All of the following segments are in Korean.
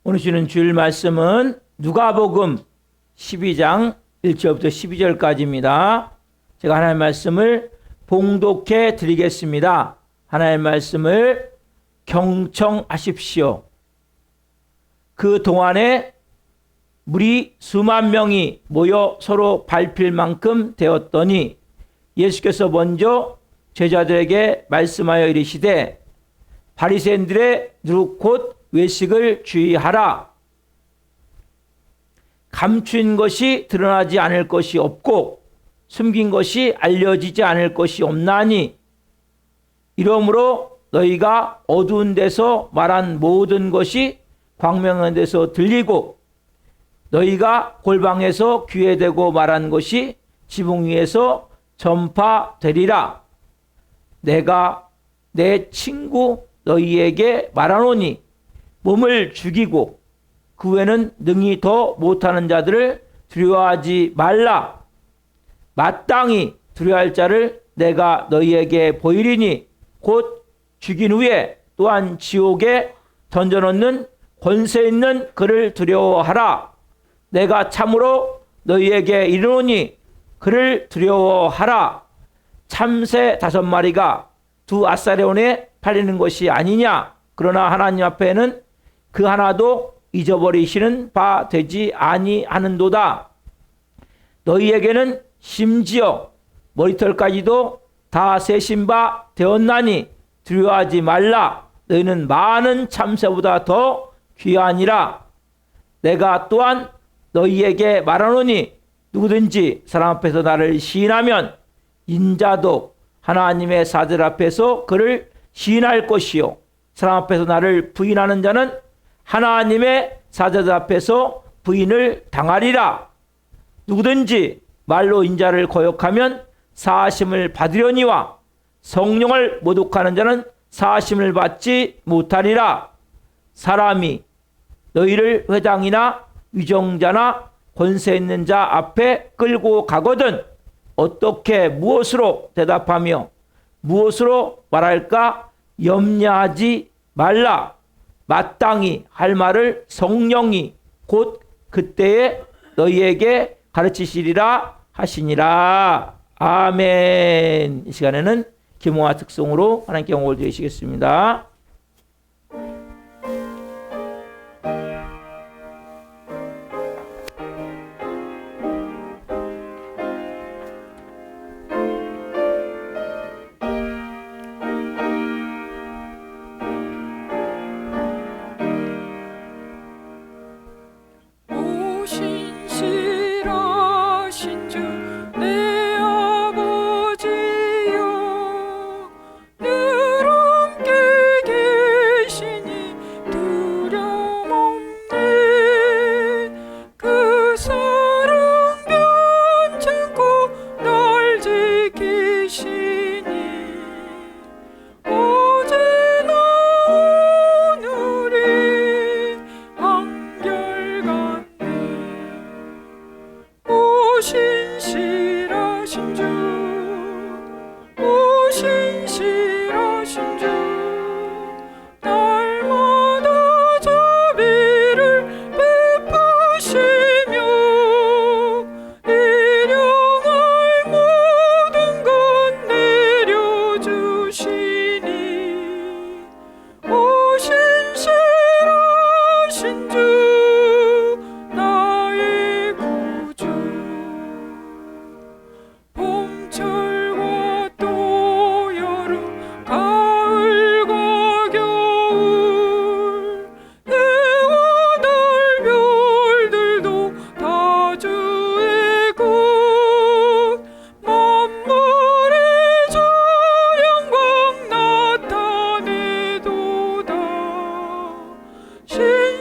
오늘 주는 주일 말씀은 누가복음 12장 1절부터 12절까지입니다. 제가 하나님의 말씀을 봉독해 드리겠습니다. 하나님의 말씀을 경청하십시오. 그 동안에 물이 수만 명이 모여 서로 밟힐 만큼 되었더니 예수께서 먼저 제자들에게 말씀하여 이르시되 바리새인들의 누룩 곧 외식을 주의하라. 감춘 것이 드러나지 않을 것이 없고 숨긴 것이 알려지지 않을 것이 없나니 이러므로 너희가 어두운 데서 말한 모든 것이 광명한 데서 들리고 너희가 골방에서 귀에 대고 말한 것이 지붕 위에서 전파되리라. 내가 내 친구 너희에게 말하노니 몸을 죽이고 그 후에는 능히 더 못하는 자들을 두려워하지 말라. 마땅히 두려워할 자를 내가 너희에게 보이리니 곧 죽인 후에 또한 지옥에 던져놓는 권세 있는 그를 두려워하라. 내가 참으로 너희에게 이르노니 그를 두려워하라. 참새 5마리가 2아사레온에 팔리는 것이 아니냐. 그러나 하나님 앞에는 그 하나도 잊어버리시는 바 되지 아니하는도다. 너희에게는 심지어 머리털까지도 다 세신 바 되었나니 두려워하지 말라. 너희는 많은 참새보다 더 귀하니라. 내가 또한 너희에게 말하노니 누구든지 사람 앞에서 나를 시인하면 인자도 하나님의 사들 앞에서 그를 시인할 것이요 사람 앞에서 나를 부인하는 자는 하나님의 사자들 앞에서 부인을 당하리라. 누구든지 말로 인자를 거역하면 사하심을 받으려니와 성령을 모독하는 자는 사하심을 받지 못하리라. 사람이 너희를 회당이나 위정자나 권세 있는 자 앞에 끌고 가거든 어떻게 무엇으로 대답하며 무엇으로 말할까 염려하지 말라. 마땅히 할 말을 성령이 곧 그때에 너희에게 가르치시리라 하시니라. 아멘. 이 시간에는 기모와 특송으로 하나님께 영광을 드리시겠습니다.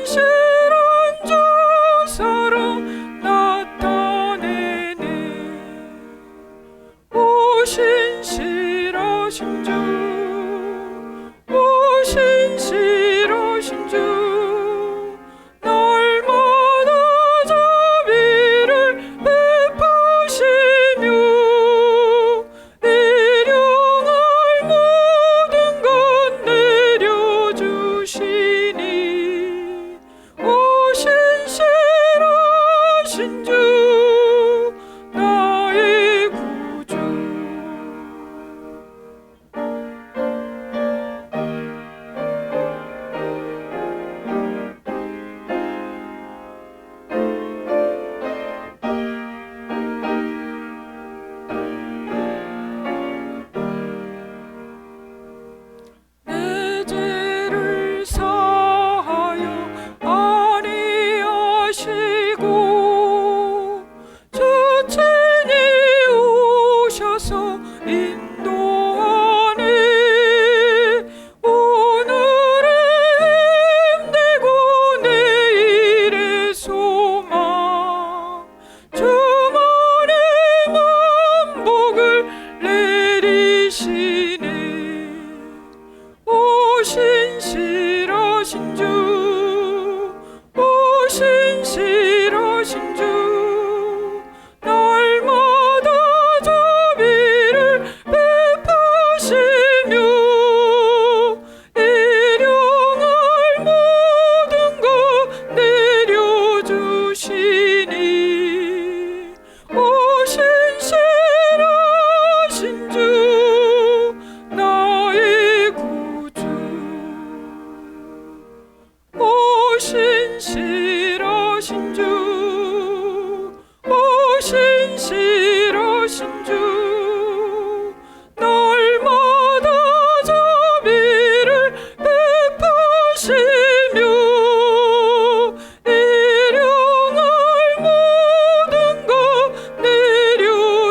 신실 신실하신 주, 오 신실하신 주, 날마다 자비를 베푸시며 일용할 모든 것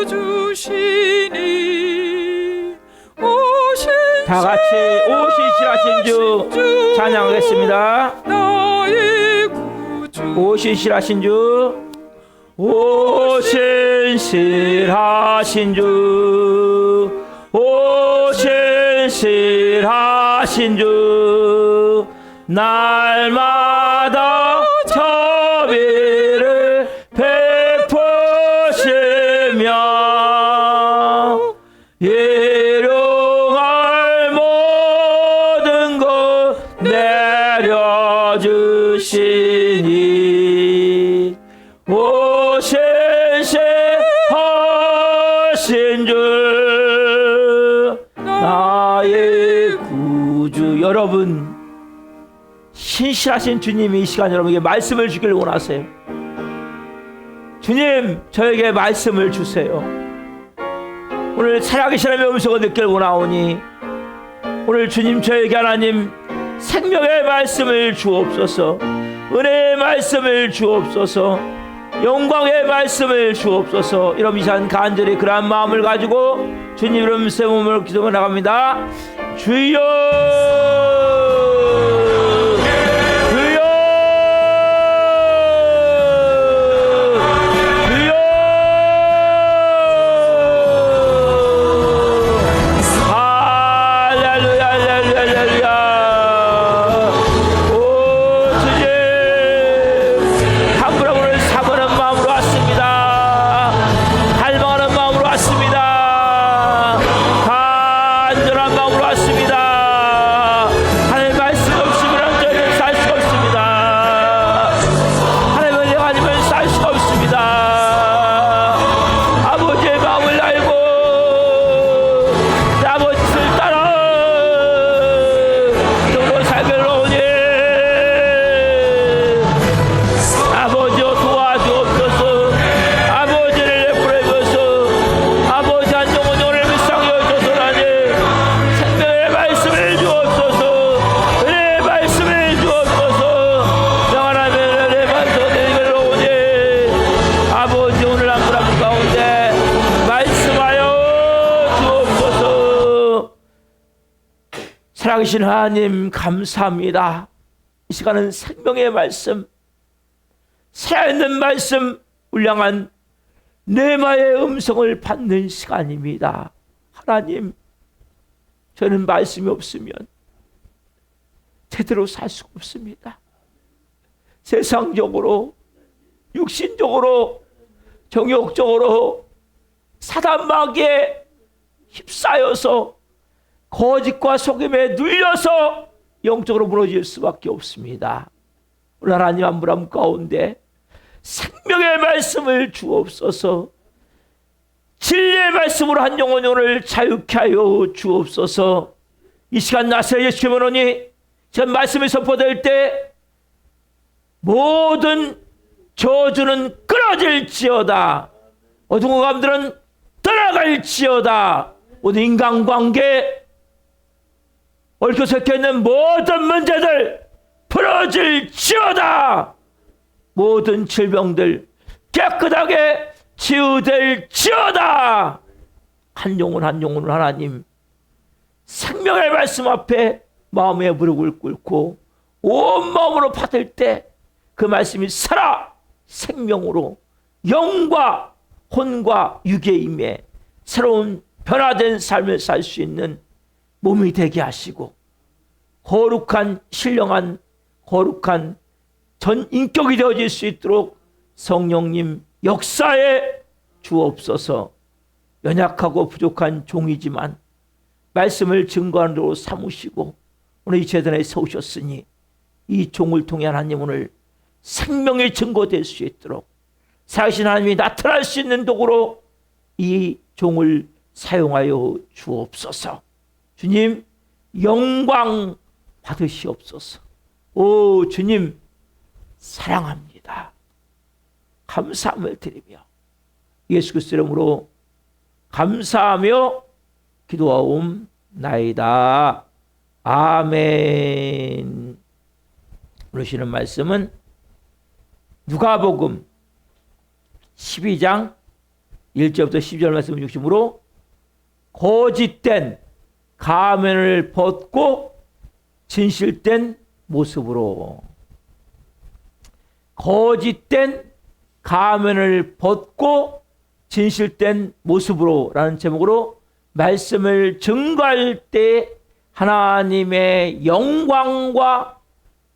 내려주시니. 다 같이 오 신실하신 주 찬양하겠습니다. 나의 구주, 오 신실하신 주, 오 신실하신 주, 오 신실하신 주, 날마다 자비를 베푸시며 일용할 모든 것 내려주시니. 오 신실하신 주 나의 구주. 여러분, 신실하신 주님이 이 시간 여러분에게 말씀을 주길 원하세요. 주님, 저에게 말씀을 주세요. 오늘 살아계신 하나님의 음성을 느낄 원하오니 오늘 주님, 저에게 하나님 생명의 말씀을 주옵소서, 은혜의 말씀을 주옵소서, 영광의 말씀을 주옵소서. 여러분, 이 시간 간절히 그러한 마음을 가지고 주님 이름 새 몸으로 기도해 나갑니다. 주여, 주여, 주여. 할렐루야, 할렐루야, 할렐루야. 오 주님, 함부로를 사모하는 마음으로 왔습니다. 갈망하는 마음으로 왔습니다. 간절한 마음으로 왔습니다. 하나님의 말씀 없으면 저희는 살 수가 없습니다. 하나님의 은혜가 아니면 살 수가 없습니다. 아버지의 마음을 알고 아버지 뜻을 따라 저로 살기를 오니 아버지여 도와주옵소서. 아버지를 내버려줘서 아버지 한 영혼 영혼을 불쌍히 여겨서라니 생명의 말씀을 주옵소서. 은혜의 말씀을 주옵소서. 영원하면 은혜의 말씀 내리기를 오니 아버지 오늘 한 분 한 분 가운데 말씀하여 주옵소서. 살아계신 하나님 감사합니다. 이 시간은 생명의 말씀, 살아있는 말씀, 울량한 내마의 음성을 받는 시간입니다. 하나님, 저는 말씀이 없으면 제대로 살 수가 없습니다. 세상적으로, 육신적으로, 정욕적으로 사단 마귀에 휩싸여서 거짓과 속임에 눌려서 영적으로 무너질 수밖에 없습니다. 오늘 하나님 한 분 한 분 가운데 생명의 말씀을 주옵소서. 진리의 말씀으로 한 영혼 영혼을 자유케 하여 주옵소서. 이 시간 나서 예수께 오니 전 말씀이 선포될 때 모든 저주는 끊어질지어다. 어두운 감들은 떠나갈지어다. 모든 인간관계 얽혀 섞여있는 모든 문제들 풀어질지어다. 모든 질병들 깨끗하게 치유될지어다. 한 영혼 한 영혼을 하나님 생명의 말씀 앞에 마음의 무릎을 꿇고 온 마음으로 받을 때 그 말씀이 살아 생명으로 영과 혼과 육의 임에 새로운 변화된 삶을 살 수 있는 몸이 되게 하시고 거룩한 신령한 거룩한 전 인격이 되어질 수 있도록 성령님 역사에 주옵소서. 연약하고 부족한 종이지만 말씀을 증거하는 삼으시고 오늘 이 재단에 서오셨으니 이 종을 통해 하나님 오늘 생명의 증거될 수 있도록 살아계신 하나님이 나타날 수 있는 도구로 이 종을 사용하여 주옵소서. 주님 영광 받으시옵소서. 오 주님, 사랑합니다. 감사함을 드리며 예수 그리스도 이름으로 감사하며 기도하옵나이다. 아멘. 그러시는 말씀은 누가복음 12장 1절부터 12절 말씀을 중심으로 거짓된 가면을 벗고 진실된 모습으로, 거짓된 가면을 벗고 진실된 모습으로 라는 제목으로 말씀을 증거할 때 하나님의 영광과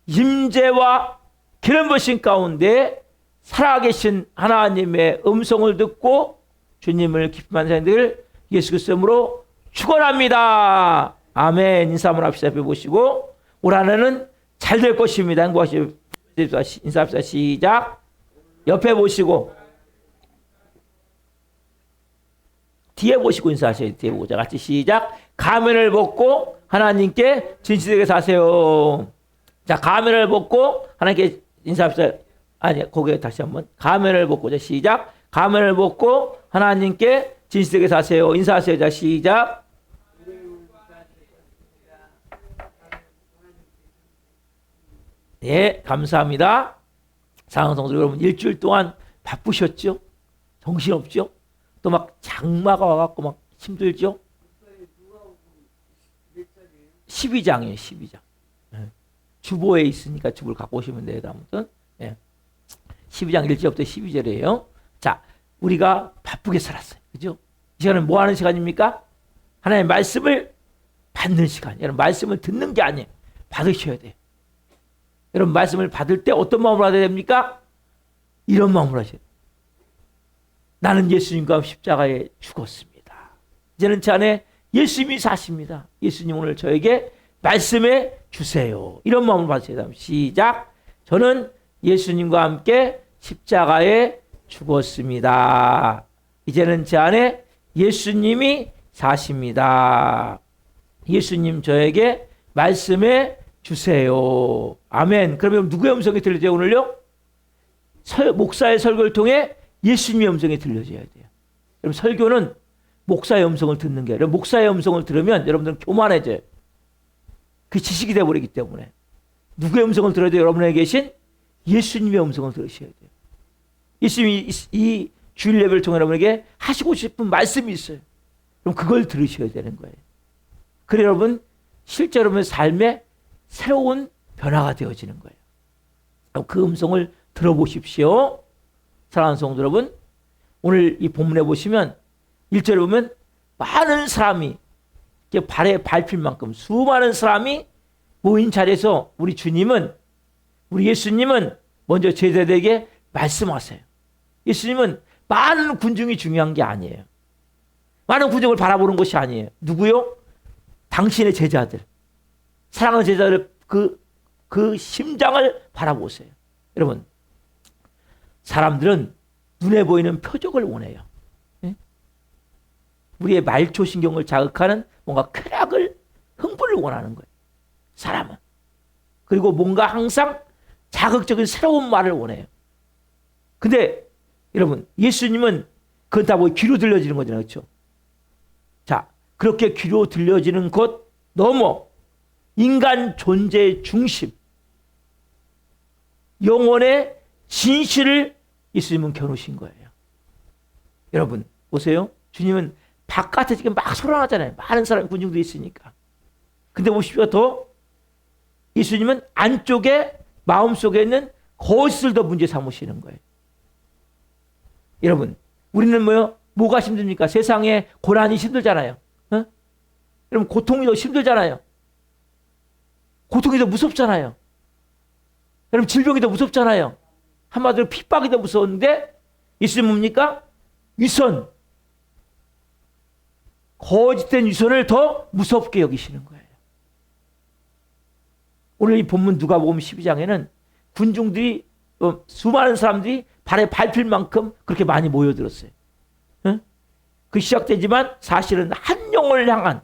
임재와 기름 부으심 가운데 살아계신 하나님의 음성을 듣고 주님을 기뻐하는 사람들 예수 그리스도 이름으로 축원합니다. 아멘. 인사 한번 합시다. 보시고 올 한해는 잘 될 것입니다. 행복하시고 인사합시다. 시작. 옆에 보시고 뒤에 보시고 인사하세요. 뒤에 보자. 같이 시작. 가면을 벗고 하나님께 진실되게 사세요. 자, 가면을 벗고 하나님께 인사합시다. 아니, 거기에 다시 한번 가면을 벗고. 자, 시작. 가면을 벗고 하나님께 진실되게 사세요. 인사하세요. 자, 시작. 예, 감사합니다. 사랑하는 성도 여러분, 일주일 동안 바쁘셨죠? 정신없죠? 또 막 장마가 와갖고 막 힘들죠? 12장이에요, 12장. 주보에 있으니까 주보를 갖고 오시면 돼요, 아무튼. 예. 12장 1절부터 12절이에요. 자, 우리가 바쁘게 살았어요. 그죠? 이 시간은 뭐 하는 시간입니까? 하나님의 말씀을 받는 시간. 여러분, 말씀을 듣는 게 아니에요. 받으셔야 돼요. 여러분, 말씀을 받을 때 어떤 마음으로 받아야 됩니까? 이런 마음으로 하셔야 돼요. 나는 예수님과 십자가에 죽었습니다. 이제는 제 안에 예수님이 사십니다. 예수님 오늘 저에게 말씀해 주세요. 이런 마음으로 받으셔야 됩니다. 시작. 저는 예수님과 함께 십자가에 죽었습니다. 이제는 제 안에 예수님이 사십니다. 예수님 저에게 말씀해 주세요. 아멘. 그러면 누구의 음성이 들려져요 오늘요? 목사의 설교를 통해 예수님의 음성이 들려져야 돼요. 여러분, 설교는 목사의 음성을 듣는 게 아니라 목사의 음성을 들으면 여러분들은 교만해져요. 그 지식이 되어버리기 때문에. 누구의 음성을 들어야 돼요? 여러분에게 계신 예수님의 음성을 들으셔야 돼요. 예수님이 이 주일 예배를 통해 여러분에게 하시고 싶은 말씀이 있어요. 그럼 그걸 들으셔야 되는 거예요. 그래 여러분, 실제 여러분의 삶에 새로운 변화가 되어지는 거예요. 그 음성을 들어보십시오. 사랑하는 성도 여러분, 오늘 이 본문에 보시면 1절에 보면 많은 사람이 발에 밟힐 만큼 수많은 사람이 모인 자리에서 우리 주님은, 우리 예수님은 먼저 제자들에게 말씀하세요. 예수님은 많은 군중이 중요한 게 아니에요. 많은 군중을 바라보는 것이 아니에요. 누구요? 당신의 제자들, 사랑하는 제자들 그 심장을 바라보세요. 여러분, 사람들은 눈에 보이는 표적을 원해요. 우리의 말초신경을 자극하는 뭔가 쾌락을, 흥분을 원하는 거예요. 사람은. 그리고 뭔가 항상 자극적인 새로운 말을 원해요. 근데 여러분, 예수님은 그건 다 뭐 귀로 들려지는 거잖아요. 그렇죠? 자, 그렇게 귀로 들려지는 것 넘어 인간 존재의 중심, 영혼의 진실을 예수님은 겨누신 거예요. 여러분 보세요. 주님은 바깥에 지금 막 소란하잖아요. 많은 사람, 군중들이 있으니까. 근데 보십시오. 더 예수님은 안쪽에, 마음속에 있는 거짓을 더 문제 삼으시는 거예요. 여러분, 우리는 뭐가 힘듭니까? 세상에 고난이 힘들잖아요. 어? 여러분, 고통이 더 힘들잖아요. 고통이 더 무섭잖아요. 여러분, 질병이 더 무섭잖아요. 한마디로 핍박이 더 무서운데 예수님 뭡니까? 위선, 거짓된 위선을 더 무섭게 여기시는 거예요. 오늘 이 본문 누가복음 12장에는 군중들이, 수많은 사람들이 발에 밟힐 만큼 그렇게 많이 모여들었어요. 응? 그 시작되지만 사실은 한 영혼을 향한,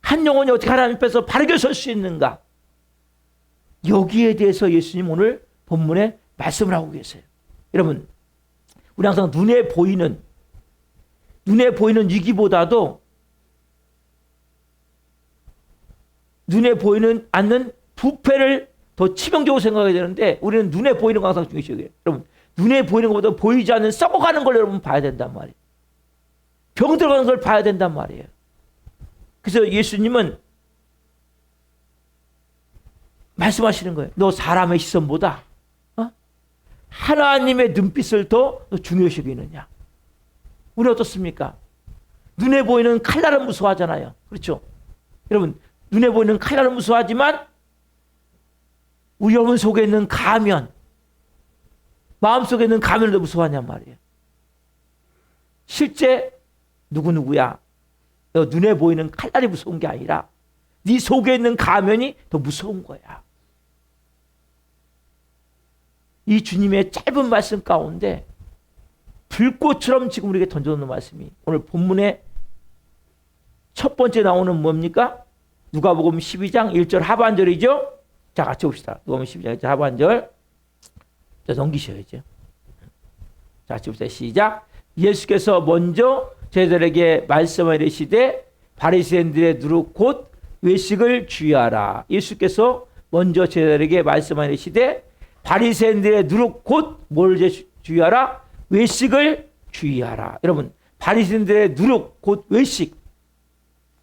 한 영혼이 어떻게 하나님 앞에서 바르게 설 수 있는가? 여기에 대해서 예수님 오늘 본문에 말씀을 하고 계세요. 여러분, 우리 항상 눈에 보이는 위기보다도 눈에 보이는 않는 부패를 더 치명적으로 생각해야 되는데, 우리는 눈에 보이는 거 항상 중요시해요. 여러분, 눈에 보이는 것보다 보이지 않는 썩어가는 걸 여러분 봐야 된단 말이에요. 병 들어가는 걸 봐야 된단 말이에요. 그래서 예수님은 말씀하시는 거예요. 너 사람의 시선보다 하나님의 눈빛을 더 중요시 여기느냐. 우리 어떻습니까? 눈에 보이는 칼날은 무서워하잖아요. 그렇죠? 여러분, 눈에 보이는 칼날은 무서워하지만 우리 여러분 속에 있는 가면, 마음속에 있는 가면을 더 무서워하냔 말이에요. 실제 누구야? 너 눈에 보이는 칼날이 무서운 게 아니라 네 속에 있는 가면이 더 무서운 거야. 이 주님의 짧은 말씀 가운데 불꽃처럼 지금 우리에게 던져놓는 말씀이 오늘 본문의 첫 번째 나오는 뭡니까? 누가복음 12장 1절 하반절이죠. 자, 같이 봅시다. 누가복음 12장 1절 하반절. 자, 넘기셔야죠. 자, 같이 봅시다. 시작. 예수께서 먼저 저희들에게 말씀을 이르시되 바리새인들의 누룩 곧 외식을 주의하라. 예수께서 먼저 저희들에게 말씀을 이르시되 바리새인들의 누룩 곧 뭘 주의하라? 외식을 주의하라. 여러분, 바리새인들의 누룩 곧 외식,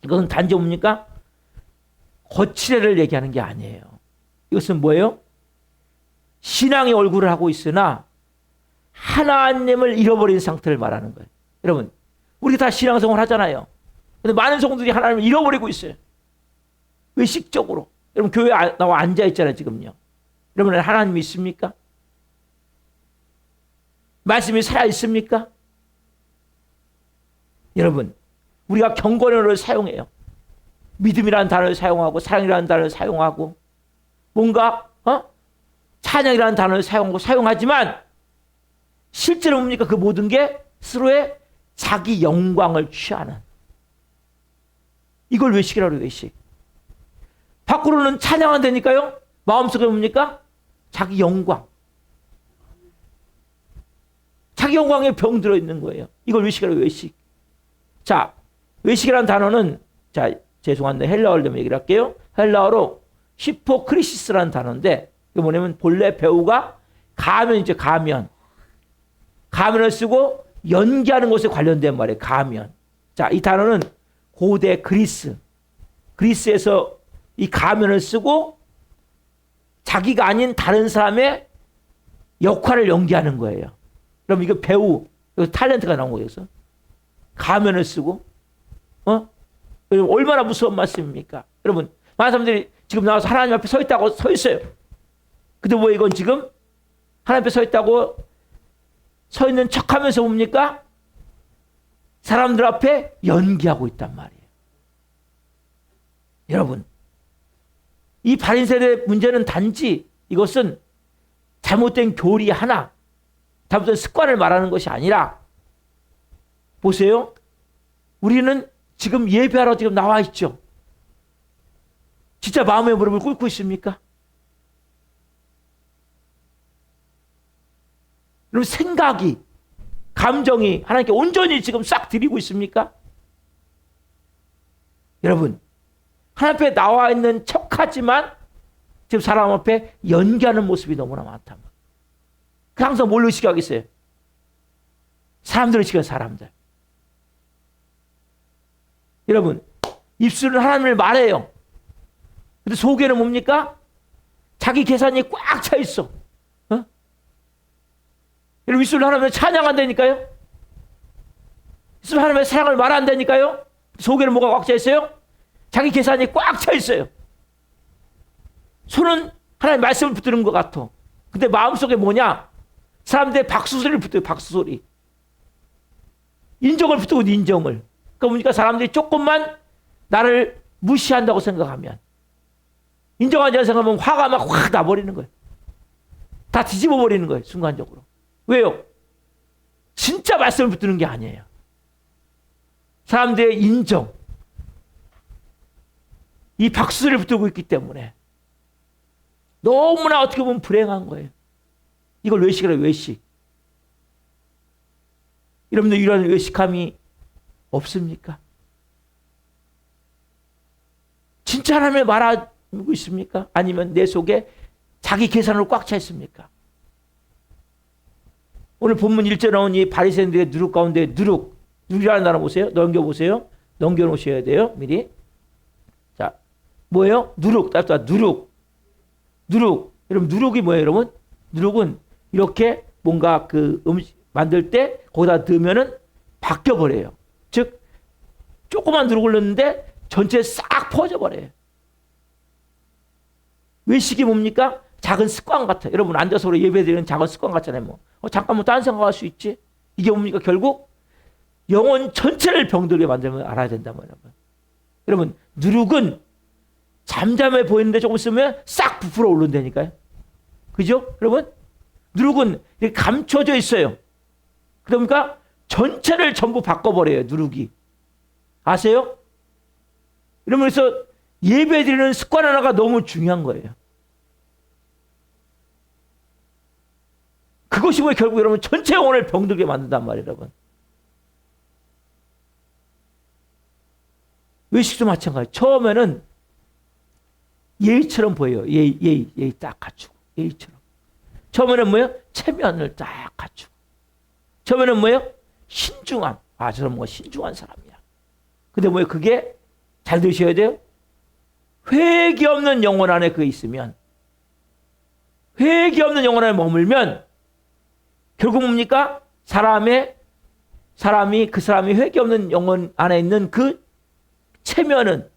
이것은 단지 뭡니까? 거칠애를 얘기하는 게 아니에요. 이것은 뭐예요? 신앙의 얼굴을 하고 있으나 하나님을 잃어버린 상태를 말하는 거예요. 여러분, 우리 다 신앙생활 하잖아요. 근데 많은 성도들이 하나님을 잃어버리고 있어요. 외식적으로. 여러분, 교회에 나와 앉아 있잖아요, 지금요. 여러분, 하나님이 있습니까? 말씀이 살아 있습니까? 여러분, 우리가 경건어를 사용해요. 믿음이라는 단어를 사용하고 사랑이라는 단어를 사용하고 뭔가 찬양이라는 단어를 사용하지만 실제로 뭡니까? 그 모든 게 스스로의 자기 영광을 취하는, 이걸 외식이라고 해요. 외식. 밖으로는 찬양한다니까요. 마음속에 뭡니까? 자기 영광. 자기 영광에 병 들어있는 거예요. 이걸 외식이라고 해요. 외식. 자, 외식이라는 단어는, 자, 죄송한데 헬라어를 좀 얘기를 할게요. 헬라어로 히포크리시스라는 단어인데, 이게 뭐냐면 본래 배우가 가면이죠. 가면을 쓰고 연기하는 것에 관련된 말이에요. 가면. 자, 이 단어는 고대 그리스에서 이 가면을 쓰고 자기가 아닌 다른 사람의 역할을 연기하는 거예요. 그럼 이거 배우, 이거 탤런트가 나온 거예요. 그래서 가면을 쓰고, 얼마나 무서운 말씀입니까? 여러분, 많은 사람들이 지금 나와서 하나님 앞에 서 있어요. 근데 뭐 이건 지금 하나님 앞에 서 있다고 서 있는 척 하면서 뭡니까? 사람들 앞에 연기하고 있단 말이에요. 여러분, 이 바리새인의 문제는 단지 이것은 잘못된 교리 하나, 잘못된 습관을 말하는 것이 아니라, 보세요. 우리는 지금 예배하러 지금 나와 있죠. 진짜 마음의 무릎을 꿇고 있습니까? 여러분, 생각이, 감정이 하나님께 온전히 지금 싹 드리고 있습니까? 여러분, 하나님 앞에 나와 있는 척하지만 지금 사람 앞에 연기하는 모습이 너무나 많다. 항상 뭘로 시각하겠어요? 사람들을 시각해요. 사람들. 여러분, 입술은 하나님을 말해요. 근데 속에는 뭡니까? 자기 계산이 꽉 차 있어. 여러분, 입술은 하나님을 찬양한다니까요. 입술은 하나님의 사랑을 말한다니까요. 속에는 뭐가 꽉 차 있어요? 자기 계산이 꽉 차 있어요. 손은 하나님 말씀을 붙드는 것 같아. 근데 마음속에 뭐냐? 사람들의 박수소리를 붙여요. 박수소리. 인정을 붙이고 인정을. 그러니까 사람들이 조금만 나를 무시한다고 생각하면, 인정하지 않는 생각하면 화가 막 확 나버리는 거예요. 다 뒤집어 버리는 거예요. 순간적으로. 왜요? 진짜 말씀을 붙드는 게 아니에요. 사람들의 인정, 이 박수를 붙들고 있기 때문에. 너무나 어떻게 보면 불행한 거예요. 이걸 외식이라고, 외식. 여러분들 이런 외식함이 없습니까? 진짜 하나님을 말하고 있습니까? 아니면 내 속에 자기 계산으로 꽉 차 있습니까? 오늘 본문 1절에 나온 이 바리새인들의 누룩 가운데 누룩이라는 단어 보세요. 넘겨보세요. 넘겨놓으셔야 돼요. 미리. 자, 뭐예요? 누룩. 따뜻한 누룩. 여러분 누룩이 뭐예요, 여러분? 누룩은 이렇게 뭔가 그 음식 만들 때 거기다 넣으면은 바뀌어버려요. 즉 조그만 누룩을 넣는데 전체에 싹 퍼져버려요. 외식이 뭡니까? 작은 습관 같아요. 여러분 앉아서 우리 예배드리는 작은 습관 같잖아요. 뭐 잠깐 뭐 딴 생각할 수 있지. 이게 뭡니까? 결국 영혼 전체를 병들게 만들면 알아야 된단 말이에요. 여러분 누룩은 잠잠해 보이는데 조금 있으면 싹 부풀어 오른다니까요. 그죠? 여러분 누룩은 이렇게 감춰져 있어요. 그러니까 전체를 전부 바꿔버려요. 누룩이. 아세요? 여러분 그래서 예배드리는 습관 하나가 너무 중요한 거예요. 그것이 뭐 결국 여러분 전체 영혼을 병들게 만든단 말이에요. 여러분. 외식도 마찬가지. 처음에는 예의처럼 보여요. 예의 딱 갖추고. 예의처럼. 처음에는 뭐예요? 체면을 딱 갖추고. 처음에는 뭐예요? 신중함. 아, 저는 뭐 신중한 사람이야. 근데 뭐예요? 그게 잘 들으셔야 돼요. 회개 없는 영혼 안에 그게 있으면, 회개 없는 영혼 안에 머물면 결국 뭡니까? 사람이 회개 없는 영혼 안에 있는 그 체면은,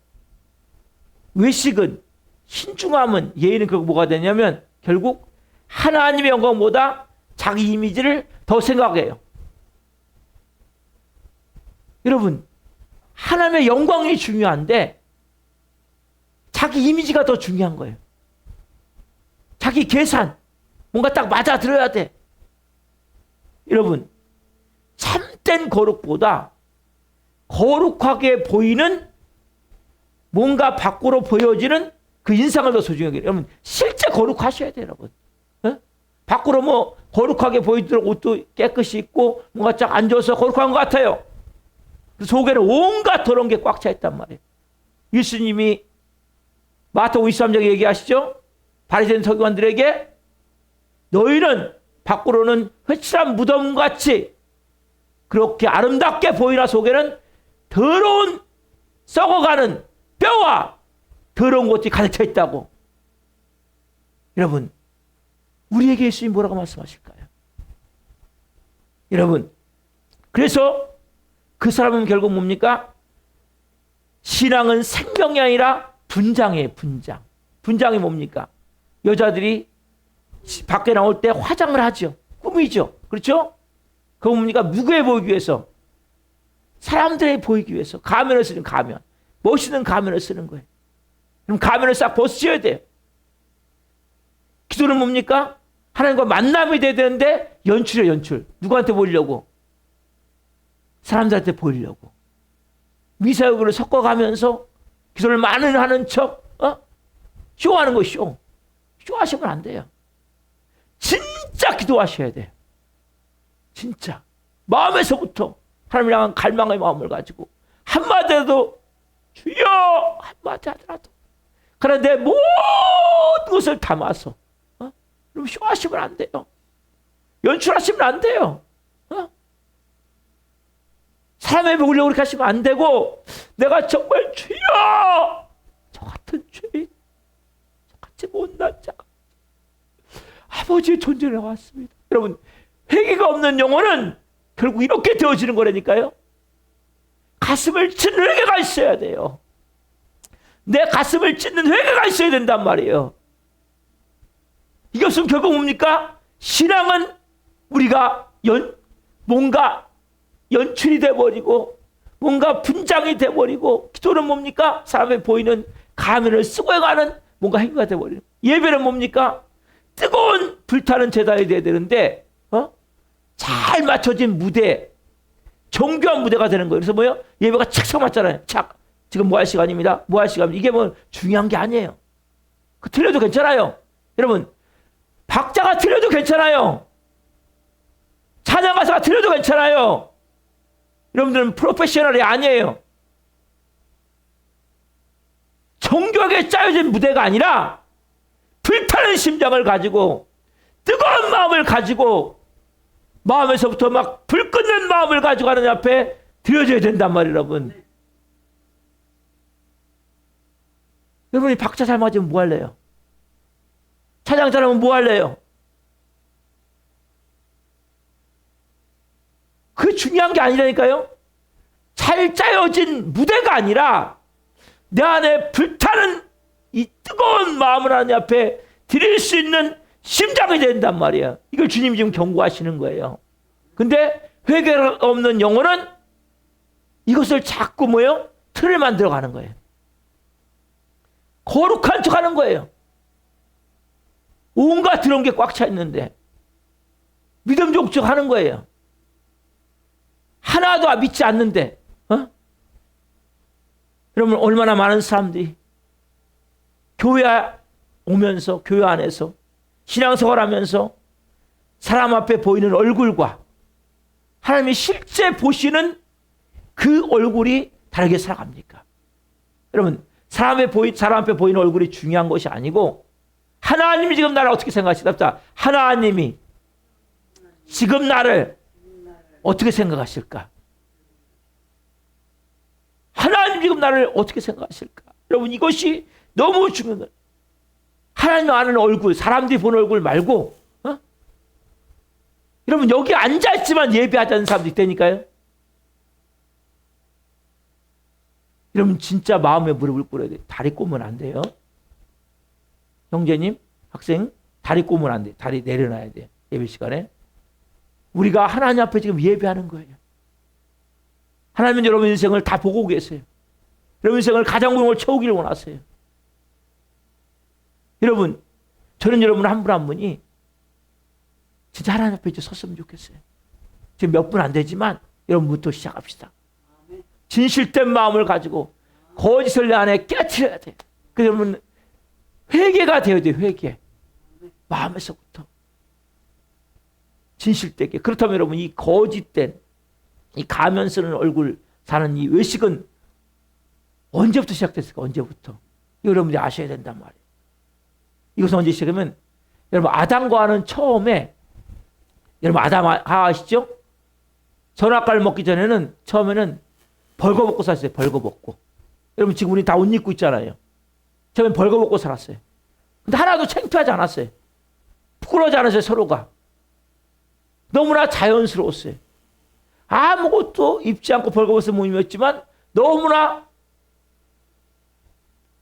외식은, 신중함은, 예의는 결국 뭐가 되냐면 결국 하나님의 영광보다 자기 이미지를 더 생각해요. 여러분 하나님의 영광이 중요한데 자기 이미지가 더 중요한 거예요. 자기 계산 뭔가 딱 맞아 들어야 돼. 여러분 참된 거룩보다 거룩하게 보이는 뭔가 밖으로 보여지는 그 인상을 더 소중하게 해요. 여러분 실제 거룩하셔야 돼요. 여러분 밖으로 뭐 거룩하게 보이도록 옷도 깨끗이 입고 뭔가 쫙 앉아서 거룩한 것 같아요. 속에는 온갖 더러운 게 꽉 차 있단 말이에요. 예수님이 마태복음 23장에 얘기하시죠. 바리새인 서기관들에게 너희는 밖으로는 회칠한 무덤같이 그렇게 아름답게 보이나 속에는 더러운 썩어가는 뼈와 더러운 것들이 가득 차 있다고. 여러분 우리에게 예수님이 뭐라고 말씀하실까요? 여러분 그래서 그 사람은 결국 뭡니까? 신앙은 생명이 아니라 분장이에요. 분장이 뭡니까? 여자들이 밖에 나올 때 화장을 하죠. 꾸미죠. 그렇죠? 그거 뭡니까? 무거워 보이기 위해서, 사람들에 보이기 위해서 가면을 쓰는 가면, 멋있는 가면을 쓰는 거예요. 그럼 가면을 싹 벗으셔야 돼요. 기도는 뭡니까? 하나님과 만남이 돼야 되는데 연출이에요. 연출. 누구한테 보이려고? 사람들한테 보이려고. 미사역을 섞어가면서 기도를 많이 하는 척 쇼하는 거 쇼. 쇼하시면 안 돼요. 진짜 기도하셔야 돼요. 진짜. 마음에서부터 하나님을 향한 갈망의 마음을 가지고 한마디라도 주여 한마디 하더라도 그러나 내 모든 것을 담아서 그럼 쇼하시면 안 돼요. 연출하시면 안 돼요. 사람의 보려고 그렇게 하시면 안 되고 내가 정말 주여 저 같은 죄인 저같이 못난 자가 아버지의 존재를 나왔습니다. 여러분 회개가 없는 영혼은 결국 이렇게 되어지는 거라니까요. 가슴을 찢는 회개가 있어야 돼요. 내 가슴을 찢는 회개가 있어야 된단 말이에요. 이것은 결국 뭡니까? 신앙은 우리가 뭔가 연출이 돼버리고 뭔가 분장이 돼버리고, 기도는 뭡니까? 사람에 보이는 가면을 쓰고 가는 뭔가 행위가 돼버리는. 예배는 뭡니까? 뜨거운 불타는 제단이 돼야 되는데 잘 맞춰진 무대, 정교한 무대가 되는 거예요. 그래서 뭐예요? 예배가 착착 맞잖아요. 착. 지금 뭐 할 시간입니다. 뭐 할 시간. 이게 뭐 중요한 게 아니에요. 그 틀려도 괜찮아요. 여러분, 박자가 틀려도 괜찮아요. 찬양 가사가 틀려도 괜찮아요. 여러분들은 프로페셔널이 아니에요. 정교하게 짜여진 무대가 아니라 불타는 심장을 가지고 뜨거운 마음을 가지고 마음에서부터 막 불 끄는 마음을 가지고 하나님 앞에 드려져야 된단 말이에요, 여러분. 여러분이 박자 잘 맞으면 뭐 할래요? 찬양 잘하면 뭐 할래요? 그게 중요한 게 아니라니까요. 잘 짜여진 무대가 아니라 내 안에 불타는 이 뜨거운 마음을 하나님 앞에 드릴 수 있는 심장이 된단 말이야. 이걸 주님이 지금 경고하시는 거예요. 근데 회개가 없는 영혼은 이것을 자꾸 뭐예요? 틀을 만들어가는 거예요. 거룩한 척 하는 거예요. 온갖 더러운 게 꽉 차 있는데 믿음 족족 하는 거예요. 하나도 믿지 않는데, 여러분, 얼마나 많은 사람들이 교회 오면서, 교회 안에서 신앙생활 하면서 사람 앞에 보이는 얼굴과 하나님이 실제 보시는 그 얼굴이 다르게 살아갑니까? 여러분, 사람 앞에 보이는 얼굴이 중요한 것이 아니고 하나님이 지금 나를 어떻게 생각하실까? 하나님이 지금 나를 어떻게 생각하실까? 하나님 지금 나를 어떻게 생각하실까? 여러분, 이것이 너무 중요한 거예요. 하나님 아는 얼굴, 사람들이 보는 얼굴 말고, 여러분, 여기 앉아있지만 예배하지 않는 사람도 있다니까요. 여러분, 진짜 마음에 무릎을 꿇어야 돼요. 다리 꼬면 안 돼요. 형제님, 학생, 다리 꼬면 안 돼요. 다리 내려놔야 돼요. 예배 시간에. 우리가 하나님 앞에 지금 예배하는 거예요. 하나님은 여러분 인생을 다 보고 계세요. 여러분 인생을 가장 공을 채우기를 원하세요. 여러분, 저는 여러분 한 분 한 분이 진짜 하나님 앞에 이제 섰으면 좋겠어요. 지금 몇 분 안 되지만 여러분부터 시작합시다. 진실된 마음을 가지고 거짓을 내 안에 깨트려야 돼요. 그래서 여러분 회개가 되어야 돼요. 회개. 마음에서부터. 진실되게. 그렇다면 여러분 이 거짓된 이 가면 쓰는 얼굴 사는 이 외식은 언제부터 시작됐을까? 언제부터? 여러분들이 아셔야 된단 말이에요. 이것은 언제 시작하면 여러분 아담과 하와는 처음에 여러분 아담 하와 아시죠? 선악과를 먹기 전에는 처음에는 벌거벗고 살았어요. 벌거벗고. 여러분 지금 우리 다 옷 입고 있잖아요. 처음엔 벌거벗고 살았어요. 근데 하나도 창피하지 않았어요. 부끄러워하지 않았어요. 서로가. 너무나 자연스러웠어요. 아무것도 입지 않고 벌거벗은 몸이었지만 너무나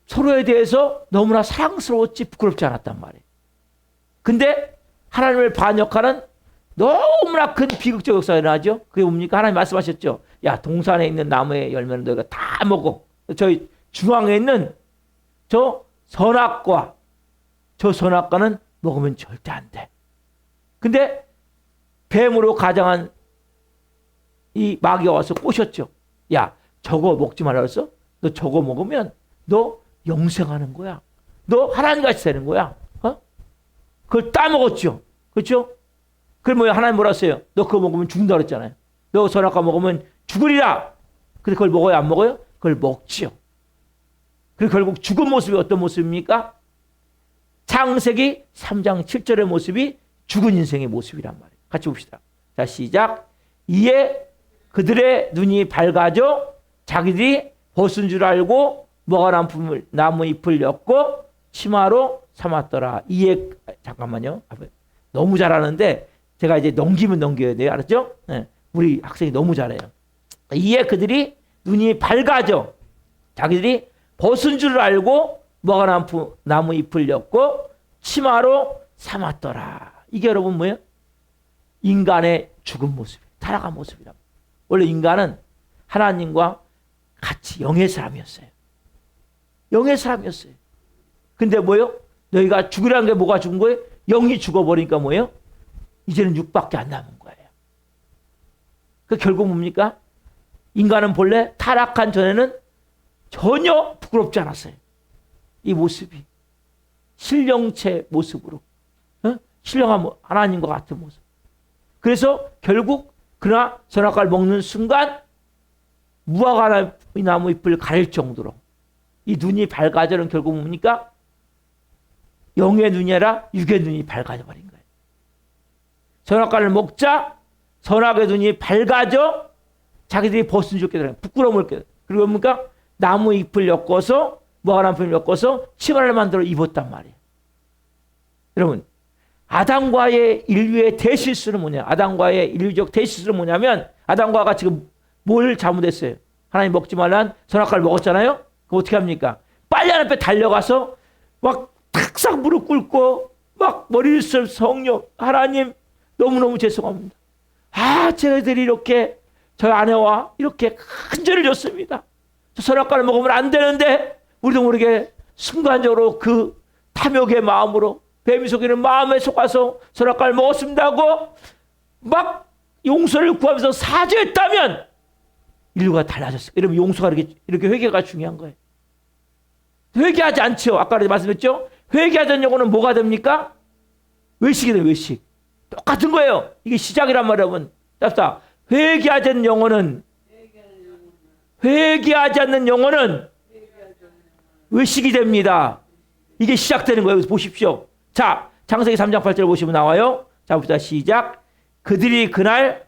서로에 대해서 너무나 사랑스러웠지 부끄럽지 않았단 말이에요. 근데 하나님을 반역하는 너무나 큰 비극적 역사가 일어나죠. 그게 뭡니까? 하나님 말씀하셨죠. 야, 동산에 있는 나무의 열매는 너희가 다 먹어. 저희 중앙에 있는 저 선악과, 저 선악과는 먹으면 절대 안 돼. 근데 뱀으로 가장한 이 마귀가 와서 꼬셨죠. 야, 저거 먹지 말라 그랬어? 너 저거 먹으면 너 영생하는 거야. 너 하나님같이 되는 거야. 그걸 따먹었죠. 그렇죠? 그럼 뭐야? 하나님 뭐라 했어요? 너 그거 먹으면 죽는다 그랬잖아요. 너 선악과 먹으면 죽으리라. 근데 그걸 먹어요? 안 먹어요? 그걸 먹지요. 그리고 결국 죽은 모습이 어떤 모습입니까? 창세기 3장 7절의 모습이 죽은 인생의 모습이란 말이에요. 같이 봅시다. 자, 시작. 이에 그들의 눈이 밝아져 자기들이 벗은 줄 알고 먹어난 나무 잎을 엮고 치마로 삼았더라. 이에 잠깐만요. 너무 잘하는데 제가 이제 넘기면 넘겨야 돼요. 알았죠? 네. 우리 학생이 너무 잘해요. 이에 그들이 눈이 밝아져 자기들이 벗은 줄 알고 먹어난 나무 잎을 엮고 치마로 삼았더라. 이게 여러분 뭐예요? 인간의 죽은 모습, 타락한 모습이라. 원래 인간은 하나님과 같이 영의 사람이었어요. 영의 사람이었어요. 근데 뭐예요? 너희가 죽으라는 게 뭐가 죽은 거예요? 영이 죽어버리니까 뭐예요? 이제는 육밖에 안 남은 거예요. 그 결국 뭡니까? 인간은 본래 타락한 전에는 전혀 부끄럽지 않았어요. 이 모습이. 신령체 모습으로, 신령한 하나님과 같은 모습. 그래서 결국 그러나 선악과를 먹는 순간 무화과 나무 잎을 가릴 정도로 이 눈이 밝아져는 결국 뭡니까? 영의 눈이 아니라 육의 눈이 밝아져 버린 거예요. 선악과를 먹자 선악의 눈이 밝아져 자기들이 벗은 죽게 되는 부끄러움을 깨. 그리고 뭡니까? 나무 잎을 엮어서 무화과 나무 잎을 엮어서 치마를 만들어 입었단 말이에요. 여러분, 아담과의 인류의 대실수는 뭐냐? 아담과의 인류적 대실수는 뭐냐면 아담과 하와가 지금 뭘 잘못했어요? 하나님 먹지 말란 선악과를 먹었잖아요. 그럼 어떻게 합니까? 빨리 하나님 앞에 달려가서 막 탁상 무릎 꿇고 막 머리를 쓸 성령 하나님 너무너무 죄송합니다. 저희들이 이렇게 저희 아내와 이렇게 큰 죄를 졌습니다. 저 선악과를 먹으면 안 되는데 우리도 모르게 순간적으로 그 탐욕의 마음으로 뱀이 속이는 마음에 속아서 선악과를 먹었습니다 하고 막 용서를 구하면서 사죄했다면 인류가 달라졌어요. 여러분 용서가 이렇게 회개가 중요한 거예요. 회개하지 않죠. 아까 말씀했죠. 회개하던 영혼은 뭐가 됩니까? 외식이 돼요. 외식. 똑같은 거예요. 이게 시작이란 말이에요. 여러분. 답다. 회개하지 않는 영혼은 외식이 됩니다. 이게 시작되는 거예요. 보십시오. 자, 창세기 3장 8절 보시면 나와요. 자, 봅시다. 시작. 그들이 그날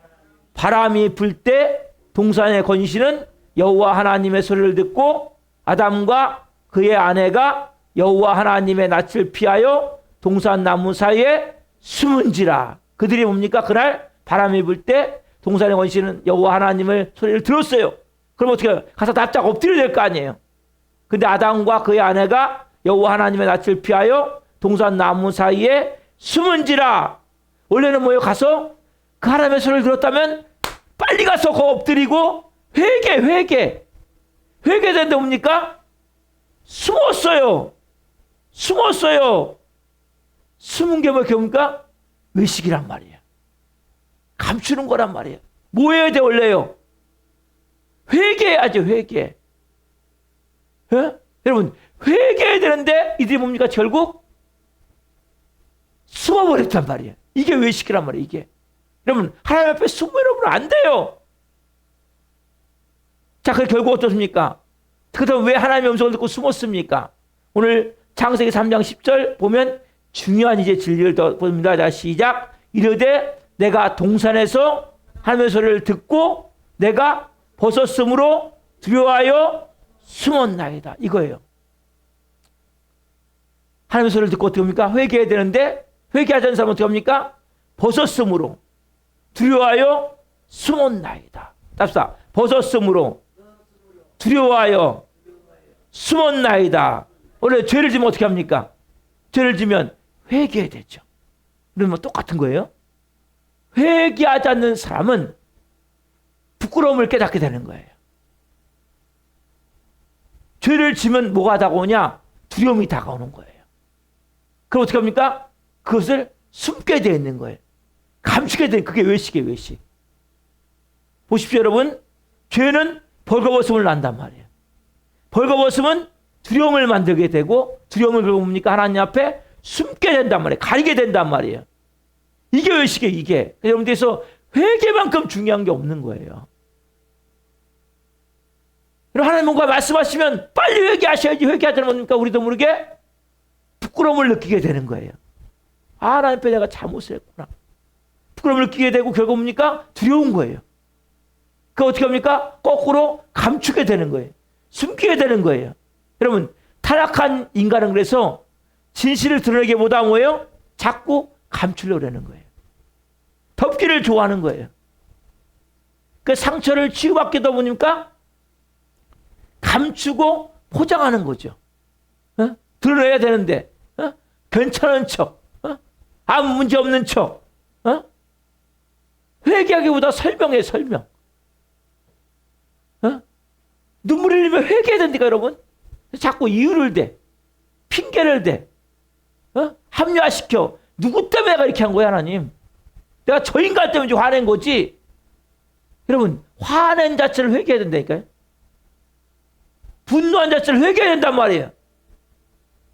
바람이 불 때 동산의 건시는 여호와 하나님의 소리를 듣고 아담과 그의 아내가 여호와 하나님의 낯을 피하여 동산 나무 사이에 숨은지라. 그들이 뭡니까? 그날 바람이 불 때 동산의 건시는 여호와 하나님의 소리를 들었어요. 그럼 어떻게 해요? 가서 납작 엎드려야 될 거 아니에요. 근데 아담과 그의 아내가 여호와 하나님의 낯을 피하여 동산 나무 사이에 숨은지라. 원래는 뭐예요? 가서 그 하나님의 소리를 들었다면 빨리 가서 거 엎드리고 회개되는데 뭡니까? 숨었어요. 숨은 게 뭡니까? 외식이란 말이에요. 감추는 거란 말이에요. 뭐 해야 돼 원래요? 회개해야죠. 회개. 여러분 회개해야 되는데 이들이 뭡니까? 결국 숨어버렸단 말이에요. 이게 외식이란 말이에요. 이게. 여러분 하나님 앞에 숨으면 안 돼요. 자, 그 결국 어떻습니까? 그렇다면 왜 하나님의 음성을 듣고 숨었습니까? 오늘 창세기 3장 10절 보면 중요한 이제 진리를 더 봅니다. 자, 시작. 이르되 내가 동산에서 하나님의 소리를 듣고 내가 벗었으므로 두려워하여 숨었나이다. 이거예요. 하나님의 소리를 듣고 어떻게 합니까? 회개해야 되는데 회개하지 않는 사람은 어떻게 합니까? 벗었으므로 두려워하여 숨었나이다. 답사. 벗었으므로 두려워하여 숨었나이다. 원래 죄를 지면 어떻게 합니까? 죄를 지면 회개해야 되죠. 그러면 똑같은 거예요. 회개하지 않는 사람은 부끄러움을 깨닫게 되는 거예요. 죄를 지면 뭐가 다가오냐? 두려움이 다가오는 거예요. 그럼 어떻게 합니까? 그것을 숨게 되어 있는 거예요. 감추게 되는 그게 외식이에요. 외식. 보십시오 여러분. 죄는 벌거벗음을 난단 말이에요. 벌거벗음은 두려움을 만들게 되고 두려움을 그리고 뭡니까? 하나님 앞에 숨게 된단 말이에요. 가리게 된단 말이에요. 이게 외식이에요. 이게. 여러분들께서 회개만큼 중요한 게 없는 거예요. 하나님 뭔가 말씀하시면 빨리 회개하셔야지. 회개하지 않으면 뭡니까? 우리도 모르게 부끄러움을 느끼게 되는 거예요. 하나님 앞에 내가 잘못을 했구나. 부끄러움을 느끼게 되고 결국 뭡니까? 두려운 거예요. 그 어떻게 합니까? 거꾸로 감추게 되는 거예요. 숨기게 되는 거예요. 여러분 타락한 인간은 그래서 진실을 드러내기보다 뭐예요? 자꾸 감추려고 하는 거예요. 덮기를 좋아하는 거예요. 그 상처를 치유받기도 보니까 감추고 포장하는 거죠. 드러내야 되는데 괜찮은 척, 아무 문제 없는 척, 회개하기보다 설명해 설명. 눈물을 흘리면 회개해야 된다니까 여러분. 자꾸 이유를 대, 핑계를 대, 합리화시켜. 누구 때문에 내가 이렇게 한 거야 하나님? 내가 저 인간 때문에 화낸 거지. 여러분 화낸 자체를 회개해야 된다니까요. 분노한 자체를 회개해야 된단 말이에요.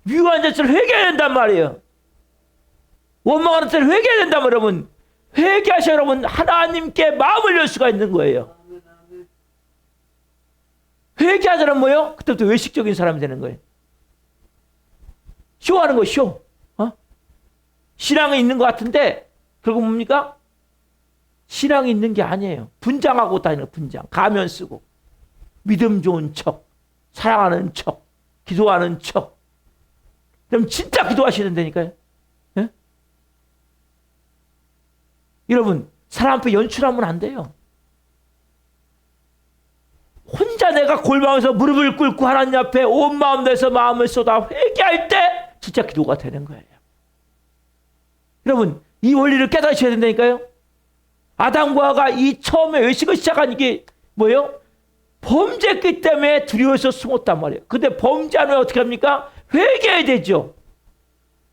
미워하는 자체를 회개해야 된단 말이에요. 원망하는 자체를 회개해야 된단 말이에요. 여러분 회개하셔야 여러분 하나님께 마음을 열 수가 있는 거예요. 회개하자는 뭐예요? 그때부터 외식적인 사람이 되는 거예요. 쇼하는 거 쇼. 신앙이 있는 것 같은데 결국 뭡니까? 신앙이 있는 게 아니에요. 분장하고 다니는 거, 분장. 가면 쓰고 믿음 좋은 척, 사랑하는 척, 기도하는 척. 그럼 진짜 기도하셔야 된다니까요. 예? 여러분 사람 앞에 연출하면 안 돼요. 혼자 내가 골방에서 무릎을 꿇고 하나님 앞에 온 마음 내서 마음을 쏟아 회개할 때 진짜 기도가 되는 거예요. 여러분 이 원리를 깨닫으셔야 된다니까요. 아담과 하와가 이 처음에 외식을 시작한 이게 뭐예요? 범죄했기 때문에 두려워서 숨었단 말이에요. 근데 범죄하면 어떻게 합니까? 회개해야 되죠.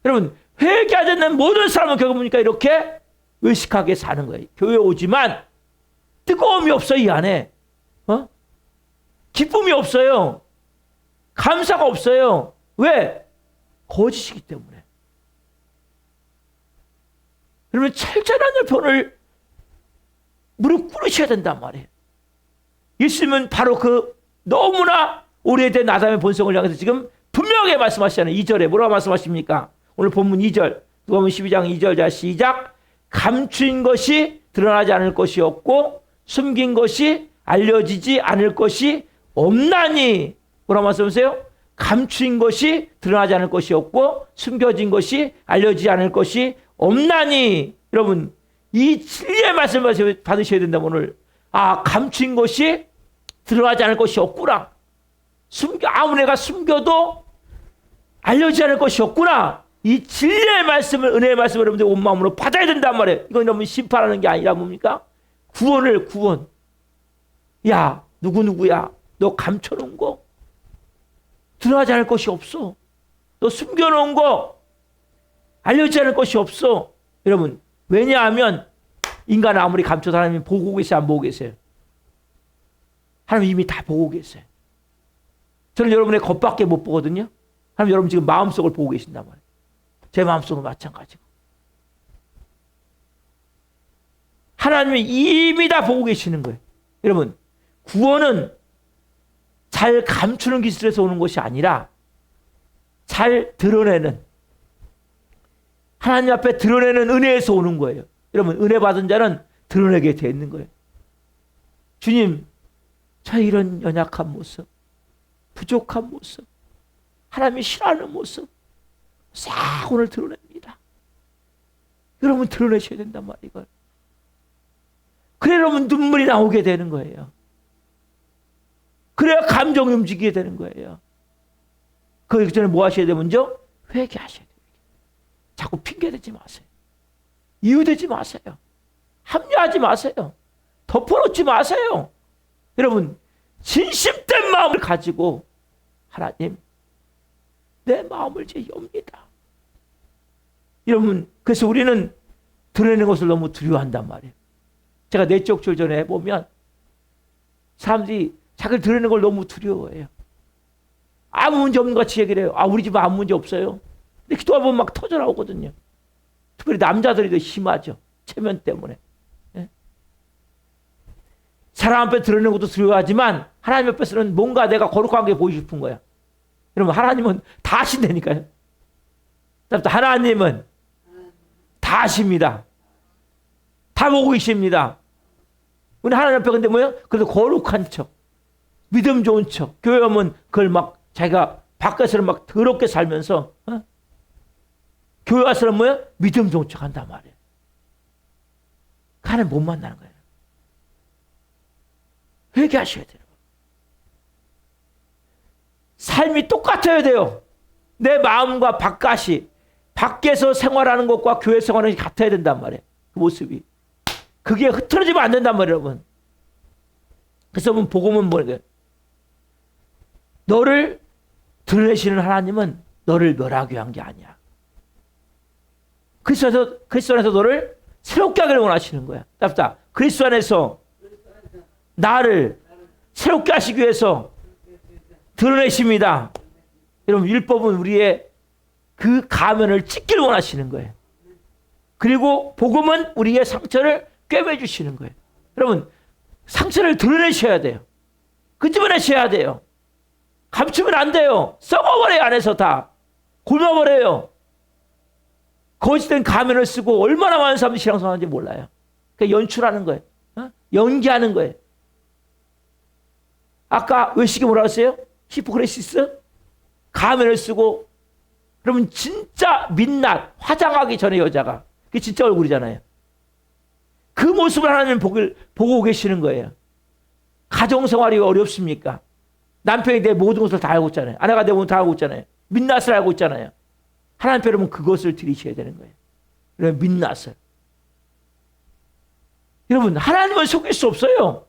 여러분 회개하지 않는 모든 사람은 결국 보니까 이렇게 외식하게 사는 거예요. 교회 오지만 뜨거움이 없어요. 이 안에 기쁨이 없어요. 감사가 없어요. 왜? 거짓이기 때문에. 그러면 철저한 편을 무릎 꿇으셔야 된단 말이에요. 예수님은 바로 그 너무나 오래된 아담의 본성을 향해서 지금 분명하게 말씀하시잖아요. 2절에 뭐라고 말씀하십니까? 오늘 본문 2절 누가복음 12장 2절 자 시작. 감추인 것이 드러나지 않을 것이 없고 숨긴 것이 알려지지 않을 것이 없나니. 뭐라고 말씀하세요? 감추인 것이 드러나지 않을 것이 없고 숨겨진 것이 알려지지 않을 것이 없나니. 여러분 이 진리의 말씀을 받으셔야 된다면 오늘 감추인 것이 드러나지 않을 것이 없구나. 아무 내가 숨겨도 알려지지 않을 것이 없구나. 이 진리의 말씀을 은혜의 말씀을 여러분들 온 마음으로 받아야 된단 말이에요. 이건 여러분 심판하는 게 아니라 뭡니까? 구원. 야 누구야 너 감춰놓은 거 드러나지 않을 것이 없어. 너 숨겨놓은 거 알려지지 않을 것이 없어. 여러분 왜냐하면 인간은 아무리 감춰도 하나님이 보고 계세요? 안 보고 계세요? 하나님 이미 다 보고 계세요. 저는 여러분의 겉밖에 못 보거든요. 하나님 여러분 지금 마음속을 보고 계신단 말이에요. 제 마음속은 마찬가지고. 하나님이 이미 다 보고 계시는 거예요. 여러분 구원은 잘 감추는 기술에서 오는 것이 아니라 잘 드러내는 하나님 앞에 드러내는 은혜에서 오는 거예요. 여러분 은혜 받은 자는 드러내게 돼 있는 거예요. 주님 저 이런 연약한 모습 부족한 모습 하나님이 싫어하는 모습 싹 오늘 드러냅니다. 여러분 드러내셔야 된단 말이에요. 그래 여러분 눈물이 나오게 되는 거예요. 그래야 감정이 움직이게 되는 거예요. 그 전에 뭐 하셔야 돼요? 먼저 회개하셔야 돼요. 자꾸 핑계대지 마세요. 이유대지 마세요. 합리하지 마세요. 덮어놓지 마세요. 여러분 진심된 마음을 가지고 하나님 내 마음을 이제 엽니다. 여러분 그래서 우리는 드러내는 것을 너무 두려워한단 말이에요. 제가 내적 조전에 해보면 사람들이 자기를 드러내는 걸 너무 두려워해요. 아무 문제 없는 것 같이 얘기를 해요. 우리 집은 아무 문제 없어요. 근데 기도하면 막 터져 나오거든요. 특별히 남자들이 더 심하죠. 체면 때문에. 예? 사람 앞에 드러내는 것도 두려워하지만 하나님 앞에서는 뭔가 내가 거룩한 게 보이고 싶은 거야. 여러분 하나님은 다 아신다니까요. 하나님은 다 아십니다. 다 보고 계십니다. 우리 하나님 앞에 근데 뭐예요? 그래도 거룩한 척, 믿음 좋은 척, 교회 오면 그걸 막 자기가 바깥에서는 막 더럽게 살면서 교회 와서는 뭐예요? 믿음 좋은 척 한단 말이에요. 하나님 못 만나는 거예요. 회개하셔야 돼요. 삶이 똑같아야 돼요. 내 마음과 바깥이 밖에서 생활하는 것과 교회 생활은 같아야 된단 말이에요. 그 모습이. 그게 흐트러지면 안 된단 말이에요, 여러분. 그래서 복음은 뭐예요? 너를 드러내시는 하나님은 너를 멸하게 한 게 아니야. 그리스도 안에서 너를 새롭게 하기를 원하시는 거야. 답답. 그리스도 안에서 나를 새롭게 하시기 위해서 드러내십니다. 여러분 율법은 우리의 그 가면을 찢기를 원하시는 거예요. 그리고 복음은 우리의 상처를 꿰매주시는 거예요. 여러분, 상처를 드러내셔야 돼요. 끄집어내셔야 돼요. 감추면 안 돼요. 썩어버려요. 안에서 다 굶어버려요. 거짓된 가면을 쓰고 얼마나 많은 사람들이 신앙생활하는지 몰라요. 그러니까 연출하는 거예요. 연기하는 거예요. 아까 외식이 뭐라고 했어요? 히포크레시스? 가면을 쓰고, 그러면 진짜 민낯, 화장하기 전에 여자가, 그게 진짜 얼굴이잖아요. 그 모습을 하나님 보고 계시는 거예요. 가정생활이 어렵습니까? 남편이 내 모든 것을 다 알고 있잖아요. 아내가 내 모든 다 알고 있잖아요. 민낯을 알고 있잖아요. 하나님 여러분 그것을 들이셔야 되는 거예요. 그러면 민낯을. 여러분, 하나님은 속일 수 없어요.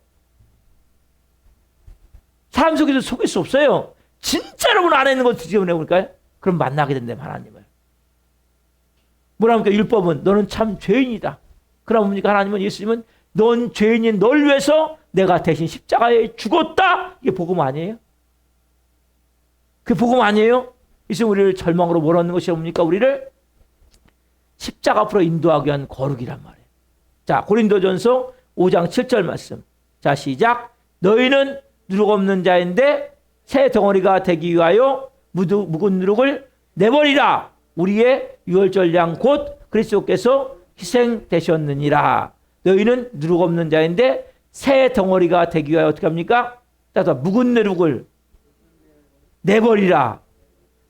사람 속에서 속일 수 없어요. 진짜 여러분 안에 있는 걸 뒤집어내볼까요? 그럼 만나게 된다면 하나님을. 뭐라 합니까? 율법은 너는 참 죄인이다. 그럼 뭡니까? 하나님은, 예수님은 넌 죄인인 널 위해서 내가 대신 십자가에 죽었다. 이게 복음 아니에요? 그게 복음 아니에요? 예수님 우리를 절망으로 몰아넣는 것이 뭡니까? 우리를 십자가 앞으로 인도하기 위한 거룩이란 말이에요. 자, 고린도전서 5장 7절 말씀. 자, 시작. 너희는 누룩 없는 자인데 새 덩어리가 되기 위하여 묵은 누룩을 내버리라. 우리의 유월절 양 곧 그리스도께서 희생되셨느니라. 너희는 누룩 없는 자인데 새 덩어리가 되기 위하여 어떻게 합니까? 따라서 묵은 누룩을 내버리라.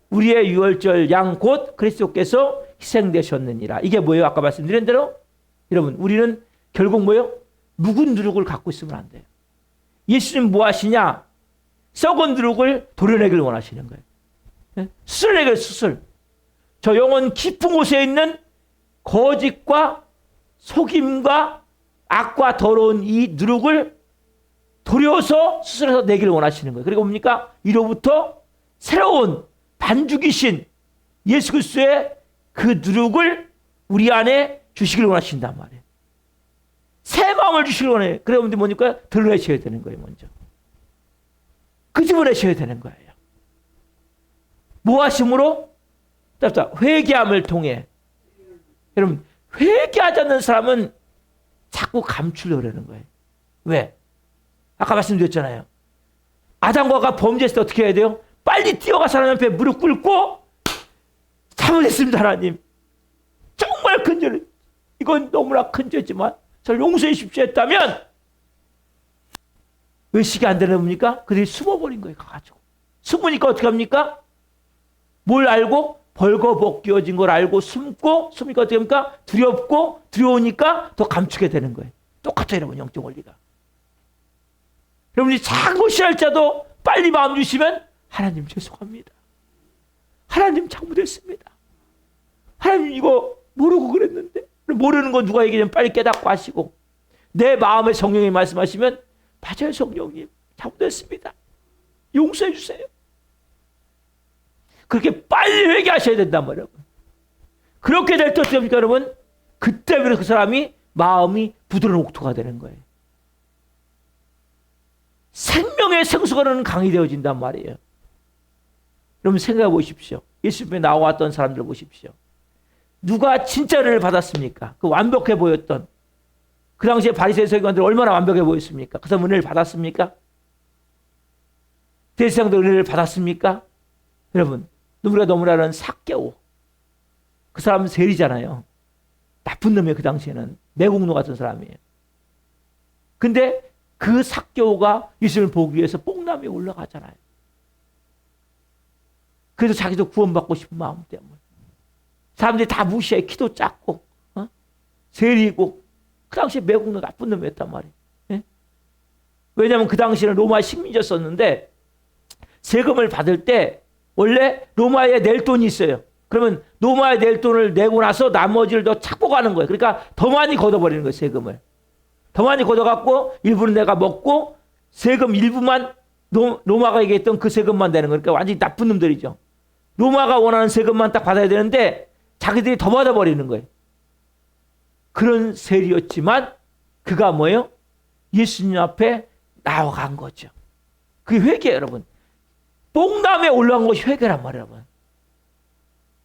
우리의 유월절 양 곧 그리스도께서 희생되셨느니라. 이게 뭐예요? 아까 말씀드린 대로 여러분, 우리는 결국 뭐예요? 묵은 누룩을 갖고 있으면 안 돼요. 예수님 뭐 하시냐? 썩은 누룩을 도려내길 원하시는 거예요. 수술내길 수술. 저 영혼 깊은 곳에 있는 거짓과 속임과 악과 더러운 이 누룩을 도려서 수술해서 내기를 원하시는 거예요. 그리고 뭡니까? 이로부터 새로운 반죽이신 예수 그리스도의 그 누룩을 우리 안에 주시길 원하신단 말이에요. 새 마음을 주시길 원해요. 그러면 뭡니까? 드러내셔야 되는 거예요. 먼저 끄집어내셔야 되는 거예요. 뭐 하심으로? 회개함을 통해. 여러분, 회개하지 않는 사람은 자꾸 감추려고 하는 거예요. 왜? 아까 말씀드렸잖아요. 아담과 하와가 범죄했을 때 어떻게 해야 돼요? 빨리 뛰어가서 하나님 앞에 무릎 꿇고 잘못했습니다 하나님. 정말 큰 죄를, 이건 너무나 큰 죄지만 저를 용서해 주십시오 했다면 의식이 안 되는 겁니까? 그들이 숨어버린 거예요. 가가지고. 숨으니까 어떻게 합니까? 뭘 알고? 벌거벗겨진 걸 알고 숨으니까 어떻게 합니까? 두렵고 두려우니까 더 감추게 되는 거예요. 똑같아요 여러분, 영적 원리가. 여러분이 작은 것이 할지라도 빨리 마음 주시면 하나님 죄송합니다. 하나님 잘못했습니다. 하나님 이거 모르고 그랬는데. 모르는 거 누가 얘기하면 빨리 깨닫고 하시고, 내 마음에 성령이 말씀하시면 맞아요 성령님 잘못했습니다. 용서해 주세요. 그렇게 빨리 회개하셔야 된단 말이에요. 그렇게 될 때 어떻게 합니까 여러분? 그때부터 그 사람이 마음이 부드러운 옥토가 되는 거예요. 생명의 생수가는 강이 되어진단 말이에요. 여러분 생각해 보십시오. 예수님에 나와왔던 사람들 보십시오. 누가 진짜 은혜를 받았습니까? 그 완벽해 보였던 그 당시에 바리새인 서기관들 얼마나 완벽해 보였습니까? 그 사람 은혜를 받았습니까? 대제사장들 은혜를 받았습니까? 여러분, 우리가 너무나 아는 삭개오, 그 사람은 세리잖아요. 나쁜 놈이에요. 그 당시에는 매국노 같은 사람이에요. 근데 그 삭개오가 예수님을 보기 위해서 뽕나무에 올라가잖아요. 그래서 자기도 구원받고 싶은 마음 때문에. 사람들이 다 무시해. 키도 작고 세리고, 그 당시에 매국노 나쁜 놈이었단 말이에요. 예? 왜냐하면 그 당시에는 로마 식민지였었는데 세금을 받을 때 원래 로마에 낼 돈이 있어요. 그러면 로마에 낼 돈을 내고 나서 나머지를 더 찾고 가는 거예요. 그러니까 더 많이 걷어버리는 거예요. 세금을 더 많이 걷어갖고 일부는 내가 먹고 세금 일부만 로마가 얘기했던 그 세금만 내는 거니까 완전히 나쁜 놈들이죠. 로마가 원하는 세금만 딱 받아야 되는데 자기들이 더 받아버리는 거예요. 그런 세리였지만 그가 뭐예요? 예수님 앞에 나아간 거죠. 그게 회개예요 여러분. 뽕나무에 올라간 것이 회개란 말이에요 여러분.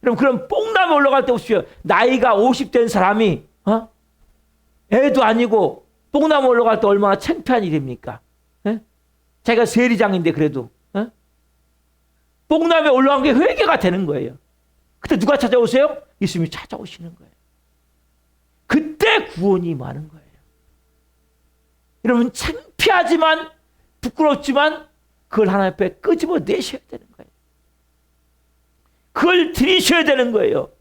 그럼 뽕나무에 올라갈 때 보십시오. 나이가 50 된 사람이 애도 아니고 뽕나무 올라갈 때 얼마나 창피한 일입니까? 자기가 세리장인데 그래도 뽕나무에 올라간 게 회개가 되는 거예요. 그때 누가 찾아오세요? 예수님이 찾아오시는 거예요. 그때 구원이 임하는 거예요. 여러분, 창피하지만 부끄럽지만 그걸 하나님 앞에 끄집어 내셔야 되는 거예요. 그걸 드리셔야 되는 거예요.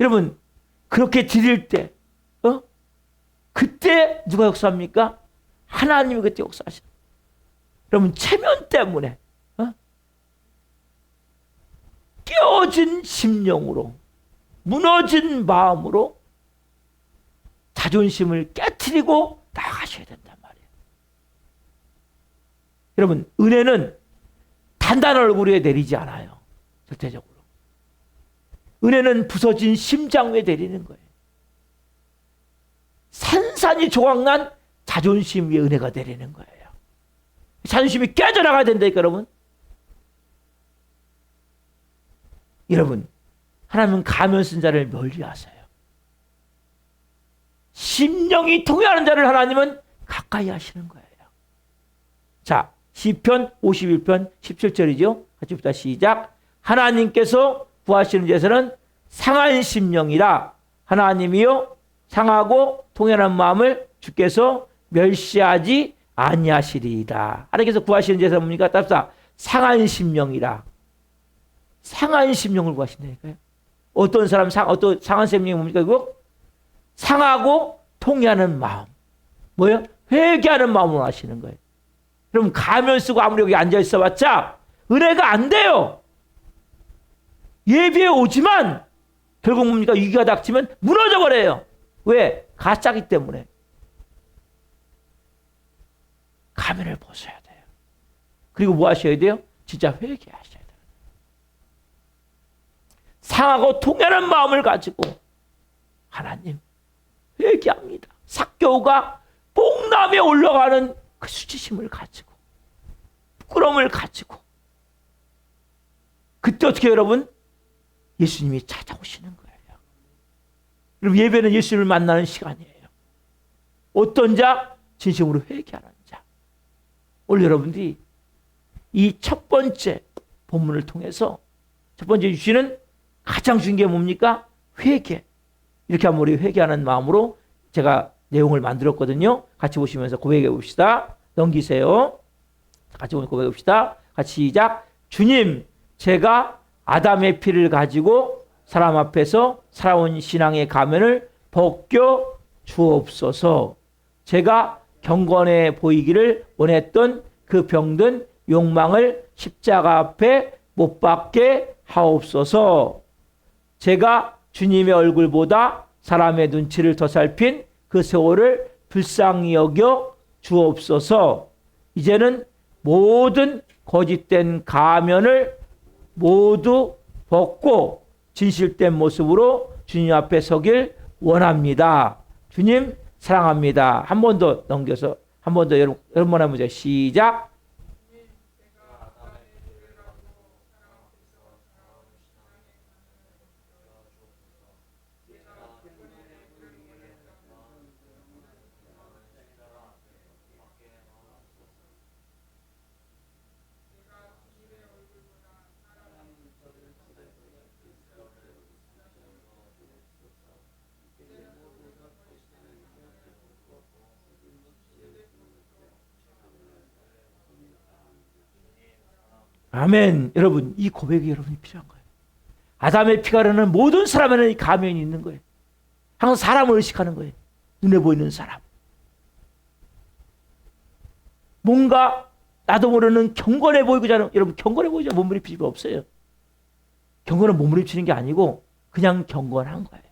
여러분, 그렇게 드릴 때 그때 누가 역사합니까? 하나님이 그때 역사하시는 거예요. 여러분, 체면 때문에 깨어진 심령으로 무너진 마음으로 자존심을 깨트리고 나가셔야 된단 말이에요. 여러분, 은혜는 단단한 얼굴 위에 내리지 않아요. 절대적으로. 은혜는 부서진 심장 위에 내리는 거예요. 산산이 조각난 자존심 위에 은혜가 내리는 거예요. 자존심이 깨져나가야 된다니까, 여러분. 여러분, 하나님은 가면 쓴 자를 멀리하세요. 심령이 통회하는 자를 하나님은 가까이 하시는 거예요. 자, 시편 51편 17절이죠. 같이 봅시다. 시작. 하나님께서 구하시는 자에서는 상한 심령이라. 하나님이요 상하고 통연한 마음을 주께서 멸시하지 아니하시리이다. 하나님께서 구하시는 자에서는 뭡니까? 답사. 상한 심령이라. 상한 심령을 구하신다니까요. 어떤 상한 심령이 뭡니까? 이거? 상하고 통회하는 마음. 뭐예요? 회개하는 마음으로 하시는 거예요. 그럼 가면 쓰고 아무리 여기 앉아 있어 봤자 은혜가 안 돼요. 예배에 오지만 결국 뭡니까? 위기가 닥치면 무너져 버려요. 왜? 가짜기 때문에. 가면을 벗어야 돼요. 그리고 뭐 하셔야 돼요? 진짜 회개하셔야 돼요. 상하고 통연한 마음을 가지고 하나님 회개합니다. 삭개오가 뽕나무에 올라가는 그 수치심을 가지고 부끄러움을 가지고 그때 어떻게 해요, 여러분? 예수님이 찾아오시는 거예요. 그럼 예배는 예수님을 만나는 시간이에요. 어떤 자? 진심으로 회개하는 자. 오늘 여러분들이 이 첫 번째 본문을 통해서 첫 번째 주시는 가장 중요한 게 뭡니까? 회개. 이렇게 한번 우리 회개하는 마음으로 제가 내용을 만들었거든요. 같이 보시면서 고백해 봅시다. 넘기세요. 같이 고백해 봅시다. 같이 시작. 주님, 제가 아담의 피를 가지고 사람 앞에서 살아온 신앙의 가면을 벗겨 주옵소서. 제가 경건해 보이기를 원했던 그 병든 욕망을 십자가 앞에 못 박게 하옵소서. 제가 주님의 얼굴보다 사람의 눈치를 더 살핀 그 세월을 불쌍히 여겨 주옵소서. 이제는 모든 거짓된 가면을 모두 벗고 진실된 모습으로 주님 앞에 서길 원합니다. 주님 사랑합니다. 한 번 더 넘겨서 한 번 더 여러분 한번 시작. 아멘. 여러분, 이 고백이 여러분이 필요한 거예요. 아담의 피가 흐르는 모든 사람에는 이 가면이 있는 거예요. 항상 사람을 의식하는 거예요. 눈에 보이는 사람. 뭔가 나도 모르는 경건해 보이고자 하는, 여러분 경건해 보이자 몸부림칠 필요 없어요. 경건은 몸부림치는 게 아니고 그냥 경건한 거예요.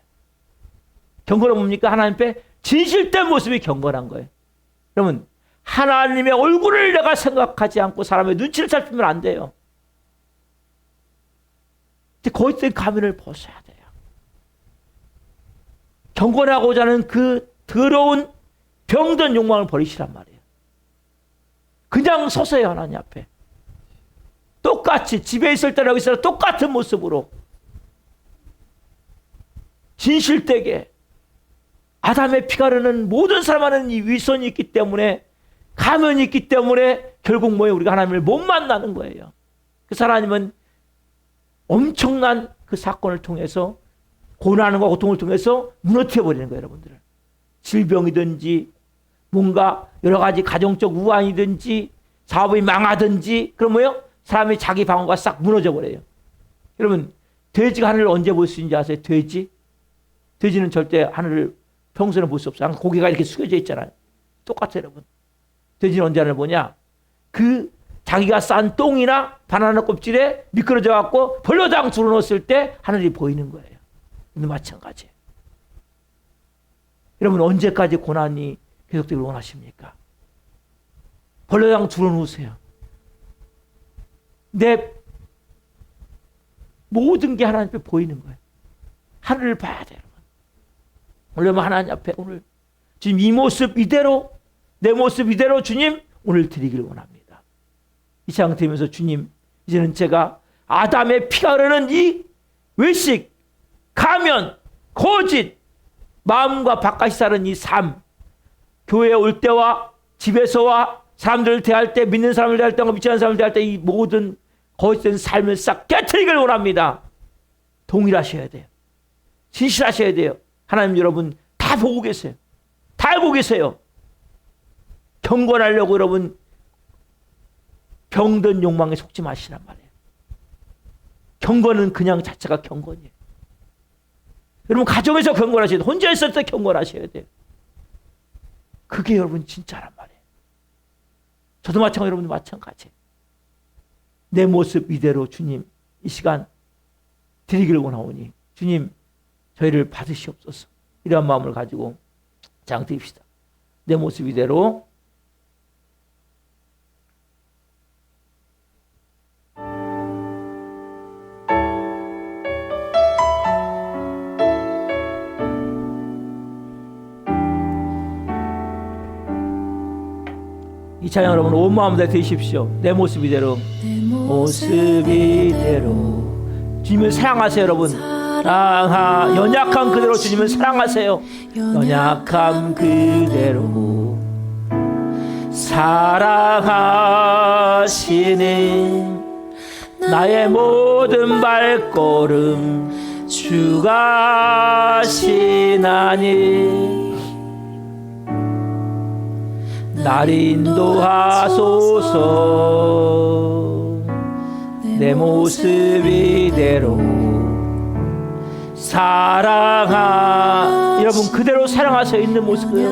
경건은 뭡니까? 하나님 앞에 진실된 모습이 경건한 거예요. 여러분, 하나님의 얼굴을 내가 생각하지 않고 사람의 눈치를 살피면 안 돼요. 거짓된 가면을 벗어야 돼요. 경건하고자 하는 그 더러운 병든 욕망을 버리시란 말이에요. 그냥 서세요, 하나님 앞에. 똑같이 집에 있을 때나 여기 있을 때 똑같은 모습으로 진실되게 아담의 피가 흐르는 모든 사람은 이 위선이 있기 때문에, 가면이 있기 때문에 결국 뭐예요? 우리가 하나님을 못 만나는 거예요. 그래서 하나님은 엄청난 그 사건을 통해서, 고난과 고통을 통해서 무너뜨려 버리는 거예요, 여러분들. 질병이든지 뭔가 여러 가지 가정적 우환이든지 사업이 망하든지, 그럼 뭐예요? 사람이 자기 방어가 싹 무너져 버려요. 여러분, 돼지가 하늘을 언제 볼 수 있는지 아세요? 돼지는 절대 하늘을 평소에는 볼 수 없어요. 고개가 이렇게 숙여져 있잖아요. 똑같아요, 여러분. 돼지는 언제 하늘을 보냐? 그 자기가 싼 똥이나 바나나 껍질에 미끄러져 갖고 벌러당 줄어넣었을 때 하늘이 보이는 거예요. 근데 마찬가지예요. 여러분, 언제까지 고난이 계속되길 원하십니까? 벌러당 줄어놓으세요. 내 모든 게 하나님 앞에 보이는 거예요. 하늘을 봐야 돼요, 여러분. 오늘 하나님 앞에 오늘 지금 이 모습 이대로, 내 모습 이대로 주님 오늘 드리길 원합니다. 이 시간 드리면서 주님, 이제는 제가 아담의 피가 흐르는 이 외식, 가면, 거짓, 마음과 바깥이 사는 이 삶, 교회에 올 때와 집에서와 사람들을 대할 때, 믿는 사람을 대할 때와 믿지 않는 사람을 대할 때 이 모든 거짓된 삶을 싹 깨트리길 원합니다. 동일하셔야 돼요. 진실하셔야 돼요. 하나님, 여러분 다 보고 계세요. 다 알고 계세요. 경건하려고 여러분 병든 욕망에 속지 마시란 말이에요. 경건은 그냥 자체가 경건이에요. 여러분 가정에서 경건하셔야 돼요. 혼자 있을 때 경건하셔야 돼요. 그게 여러분 진짜란 말이에요. 저도 마찬가지고 여러분도 마찬가지예요. 내 모습 이대로 주님 이 시간 드리기를 원하오니 주님 저희를 받으시옵소서. 이러한 마음을 가지고 장 드립시다. 내 모습 이대로. 이 찬양 여러분 온 마음으로 드리십시오. 내 모습 이대로. 모습 이대로. 주님을 사랑하세요, 여러분. 연약한 그대로 주님을 사랑하세요. 연약함 그대로 사랑하시는 나의 모든 발걸음 주가 하시나니 날 인도하소서. 내 모습 이대로 여러분 그대로 사랑하세요. 있는 모습을.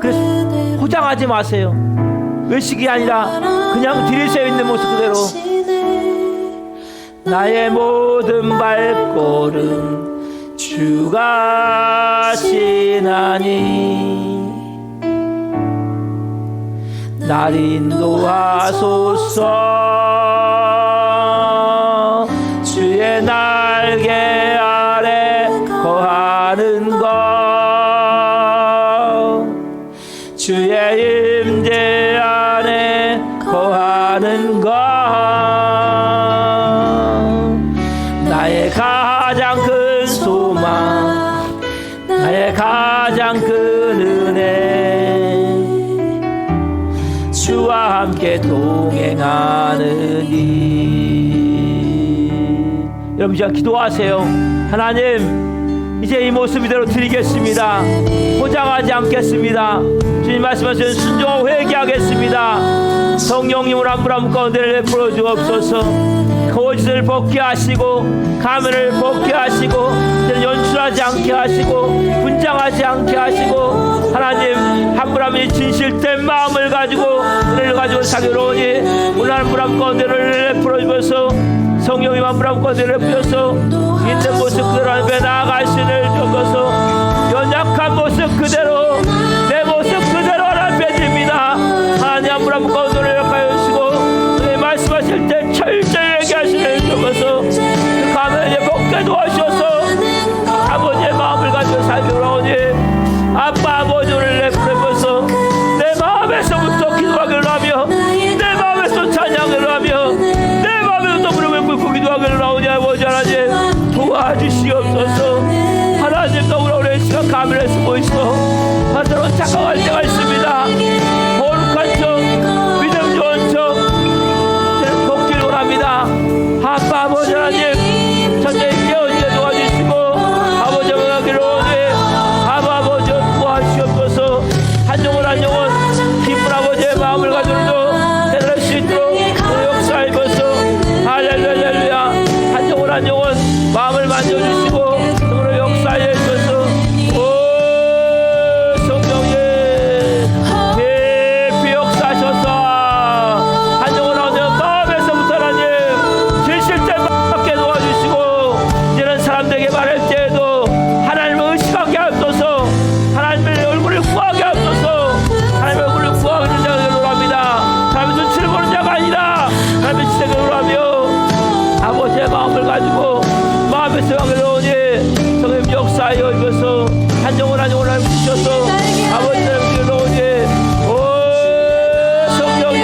그래서 포장하지 마세요. 외식이 아니라 그냥 드리세요. 있는 모습 그대로. 나의 모든 발걸음 주가 하시나니 날 인도하소서. 주의 날개 아래 거하는 것, 주의 임재 안에 거하는 것, 나의 가장 큰 소망, 나의 가장 큰 은혜, 주와 함께 동행하느니. 여러분 이제 기도하세요. 하나님 이제 이 모습 이대로 드리겠습니다. 포장하지 않겠습니다. 주님 말씀하신 순종하고 회개하겠습니다. 성령님을 한 분 한 분 가운데 베풀어 주옵소서. 거짓을 벗게 하시고 가면을 벗게 하시고 연출하지 않게 하시고 분장하지 않게 하시고 하나님 한 분 한 분이 진실된 마음을 가지고 은혜를 가지고 사교로우니 오늘 한 분 한 분 가운데를 베풀어 주셔서 성령님 한 분 한 분 가운데를 베풀어서 있는 모습 그대로 하나님께 나아갈 수 있는 주옵소서. 연약한 모습 그대로 내 모습 그대로 하나님 드립니다. 하나님 한 분 한 분 가운데를 가여 주시고 네 말씀하실 때 철저히 얘기하시는 주옵소서. 그 가면에 벗게 도와주셔서 아버지의 마음을 가지고 살기로 하오니 아빠 아버지를 내버려서 내 마음에서부터 기도하기를 하며 내 마음에서 찬양을 하며 내 마음에서 무릎을 꿇고 기도하기를 하오니 아버지 하나님 도와주시옵소서. 하나님 안에 숨어 있어 사탄으로 착각할 때가 있습니다. 거룩한 척, 믿음 좋은 척 저는 돕길 원합니다. 아버지 하나님 천천히 깨어지게 도와주시고 아버지 하기를 원해. 아버지 도와주시옵소서. 한 영혼 한 영혼 기쁜 아버지의 마음을 가지고도 대단할 수 있도록 오늘 역사하셔서 할렐루야. 한 영혼 한 영혼 마음을 만져주시고 오늘 역사에 있어서 오 성령님 깊이 역사하셔서 한 영혼 한 영혼 마음에서부터 하나님 진실된 받게 도와주시고 이제는 사람들에게 말할 때에도 하나님을 의식하게 하옵소서. 하나님의 얼굴을 구하게 하옵소서. 하나님의 얼굴을 구하는 자가 합니다. 하나님의 눈치를 보는 자가 아니라 하나님의 지색을 하며 아버지의 마음을 가지고 마음의 생각을 넣으니 성령 역사하여 입어서 한 영혼 한 영혼을 주셔서 아버지의 넣으니 오 성령님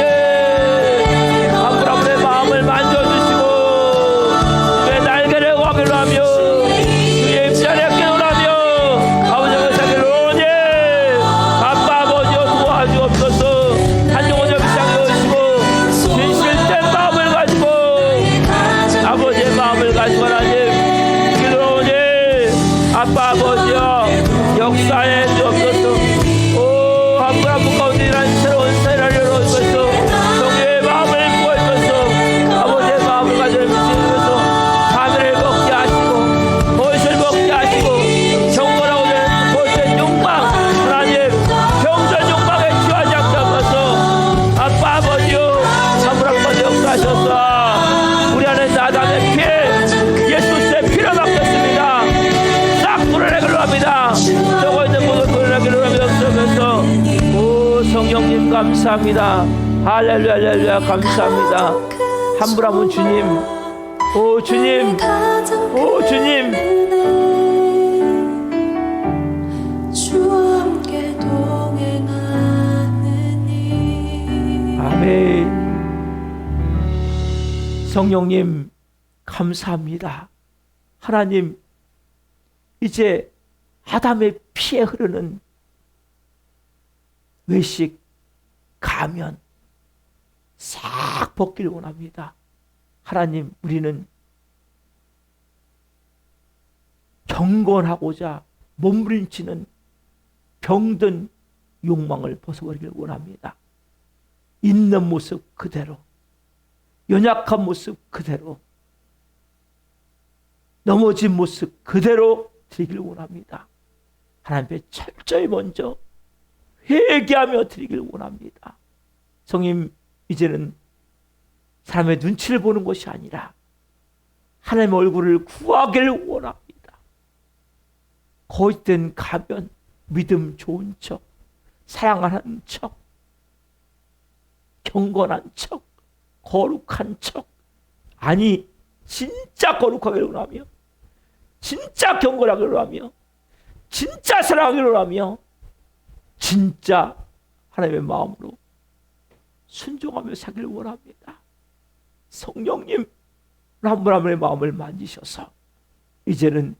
아브라함의 마음을 만져주시고 주의 날개를 확인을 하며 주의 임자를 깨우를 하며 아버지의 역사를 넣으니 아빠 아버지여 도와주옵소서. 한 영혼 역사하여 주시고 진실된 마음을 가지고 아버지의 마음을 가지고 하나님 기도하오니 아빠 아버지여 역사에 주옵소서. 오 한분 가운데 일어난 새로운 세라를 열어주셔서 성령의 마음을 부어주셔서 아버지의 마음을 가지고 미치셔서 하늘을 먹게 하시고 것을 먹게 하시고 경건하고 되는 못된 욕망 하나님 경전 욕망에 취하지 않게 하셔서 아빠 아버지여 아브라함까지 역사하셔서 우리 안에 아담의 피에 예수의 피를 받겠습니다. 싹 불어내기로 합니다. 저거 있는 모든 불어내기로 하며 쓰면서 오 성령님 감사합니다. 할렐루야 할렐루야 감사합니다. 한 분 한 분 주님 오 주님 오 주님 주와 함께 동행하느니 아멘. 성령님 감사합니다. 하나님 이제 아담의 피에 흐르는 외식 가면 싹 벗기를 원합니다. 하나님 우리는 경건하고자 몸부림치는 병든 욕망을 벗어버리길 원합니다. 있는 모습 그대로 연약한 모습 그대로 넘어진 모습 그대로 드리길 원합니다. 하나님 앞에 철저히 먼저 회개하며 드리길 원합니다. 성님 이제는 사람의 눈치를 보는 것이 아니라 하나님의 얼굴을 구하기를 원합니다. 거짓된 가면 믿음 좋은 척 사랑하는 척 경건한 척 거룩한 척 아니 진짜 거룩하기를 원하며 진짜 경건하기를 원하며 진짜 사랑하기를 원하며 진짜 하나님의 마음으로 순종하며 살기를 원합니다. 성령님 한 분 한 분의 마음을 만지셔서 이제는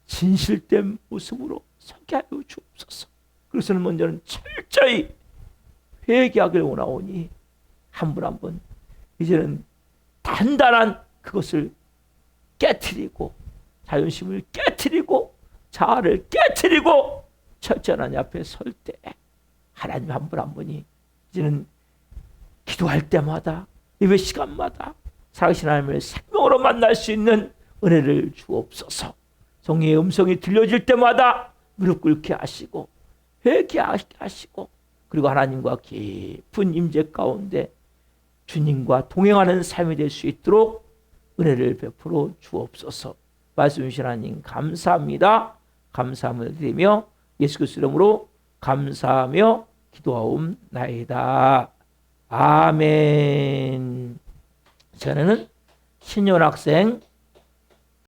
진실된 모습으로 서게 하여 주옵소서. 그래서는 먼저는 철저히 회개하기를 원하오니 한 분 한 분 이제는 단단한 그것을 깨트리고 자존심을 깨트리고 자아를 깨트리고 철저한 하나님 앞에 설 때 하나님 한 분 한 분이 이제는 기도할 때마다 예배 시간마다 살아계신 하나님을 생명으로 만날 수 있는 은혜를 주옵소서. 성령의 음성이 들려질 때마다 무릎 꿇게 하시고 회개하게 하시고 그리고 하나님과 깊은 임재 가운데 주님과 동행하는 삶이 될 수 있도록 은혜를 베풀어 주옵소서. 말씀 주신 하나님 감사합니다. 감사함을 드리며 예수 그리스도 이름으로 감사하며 기도하옵나이다. 아멘. 저는 신년학생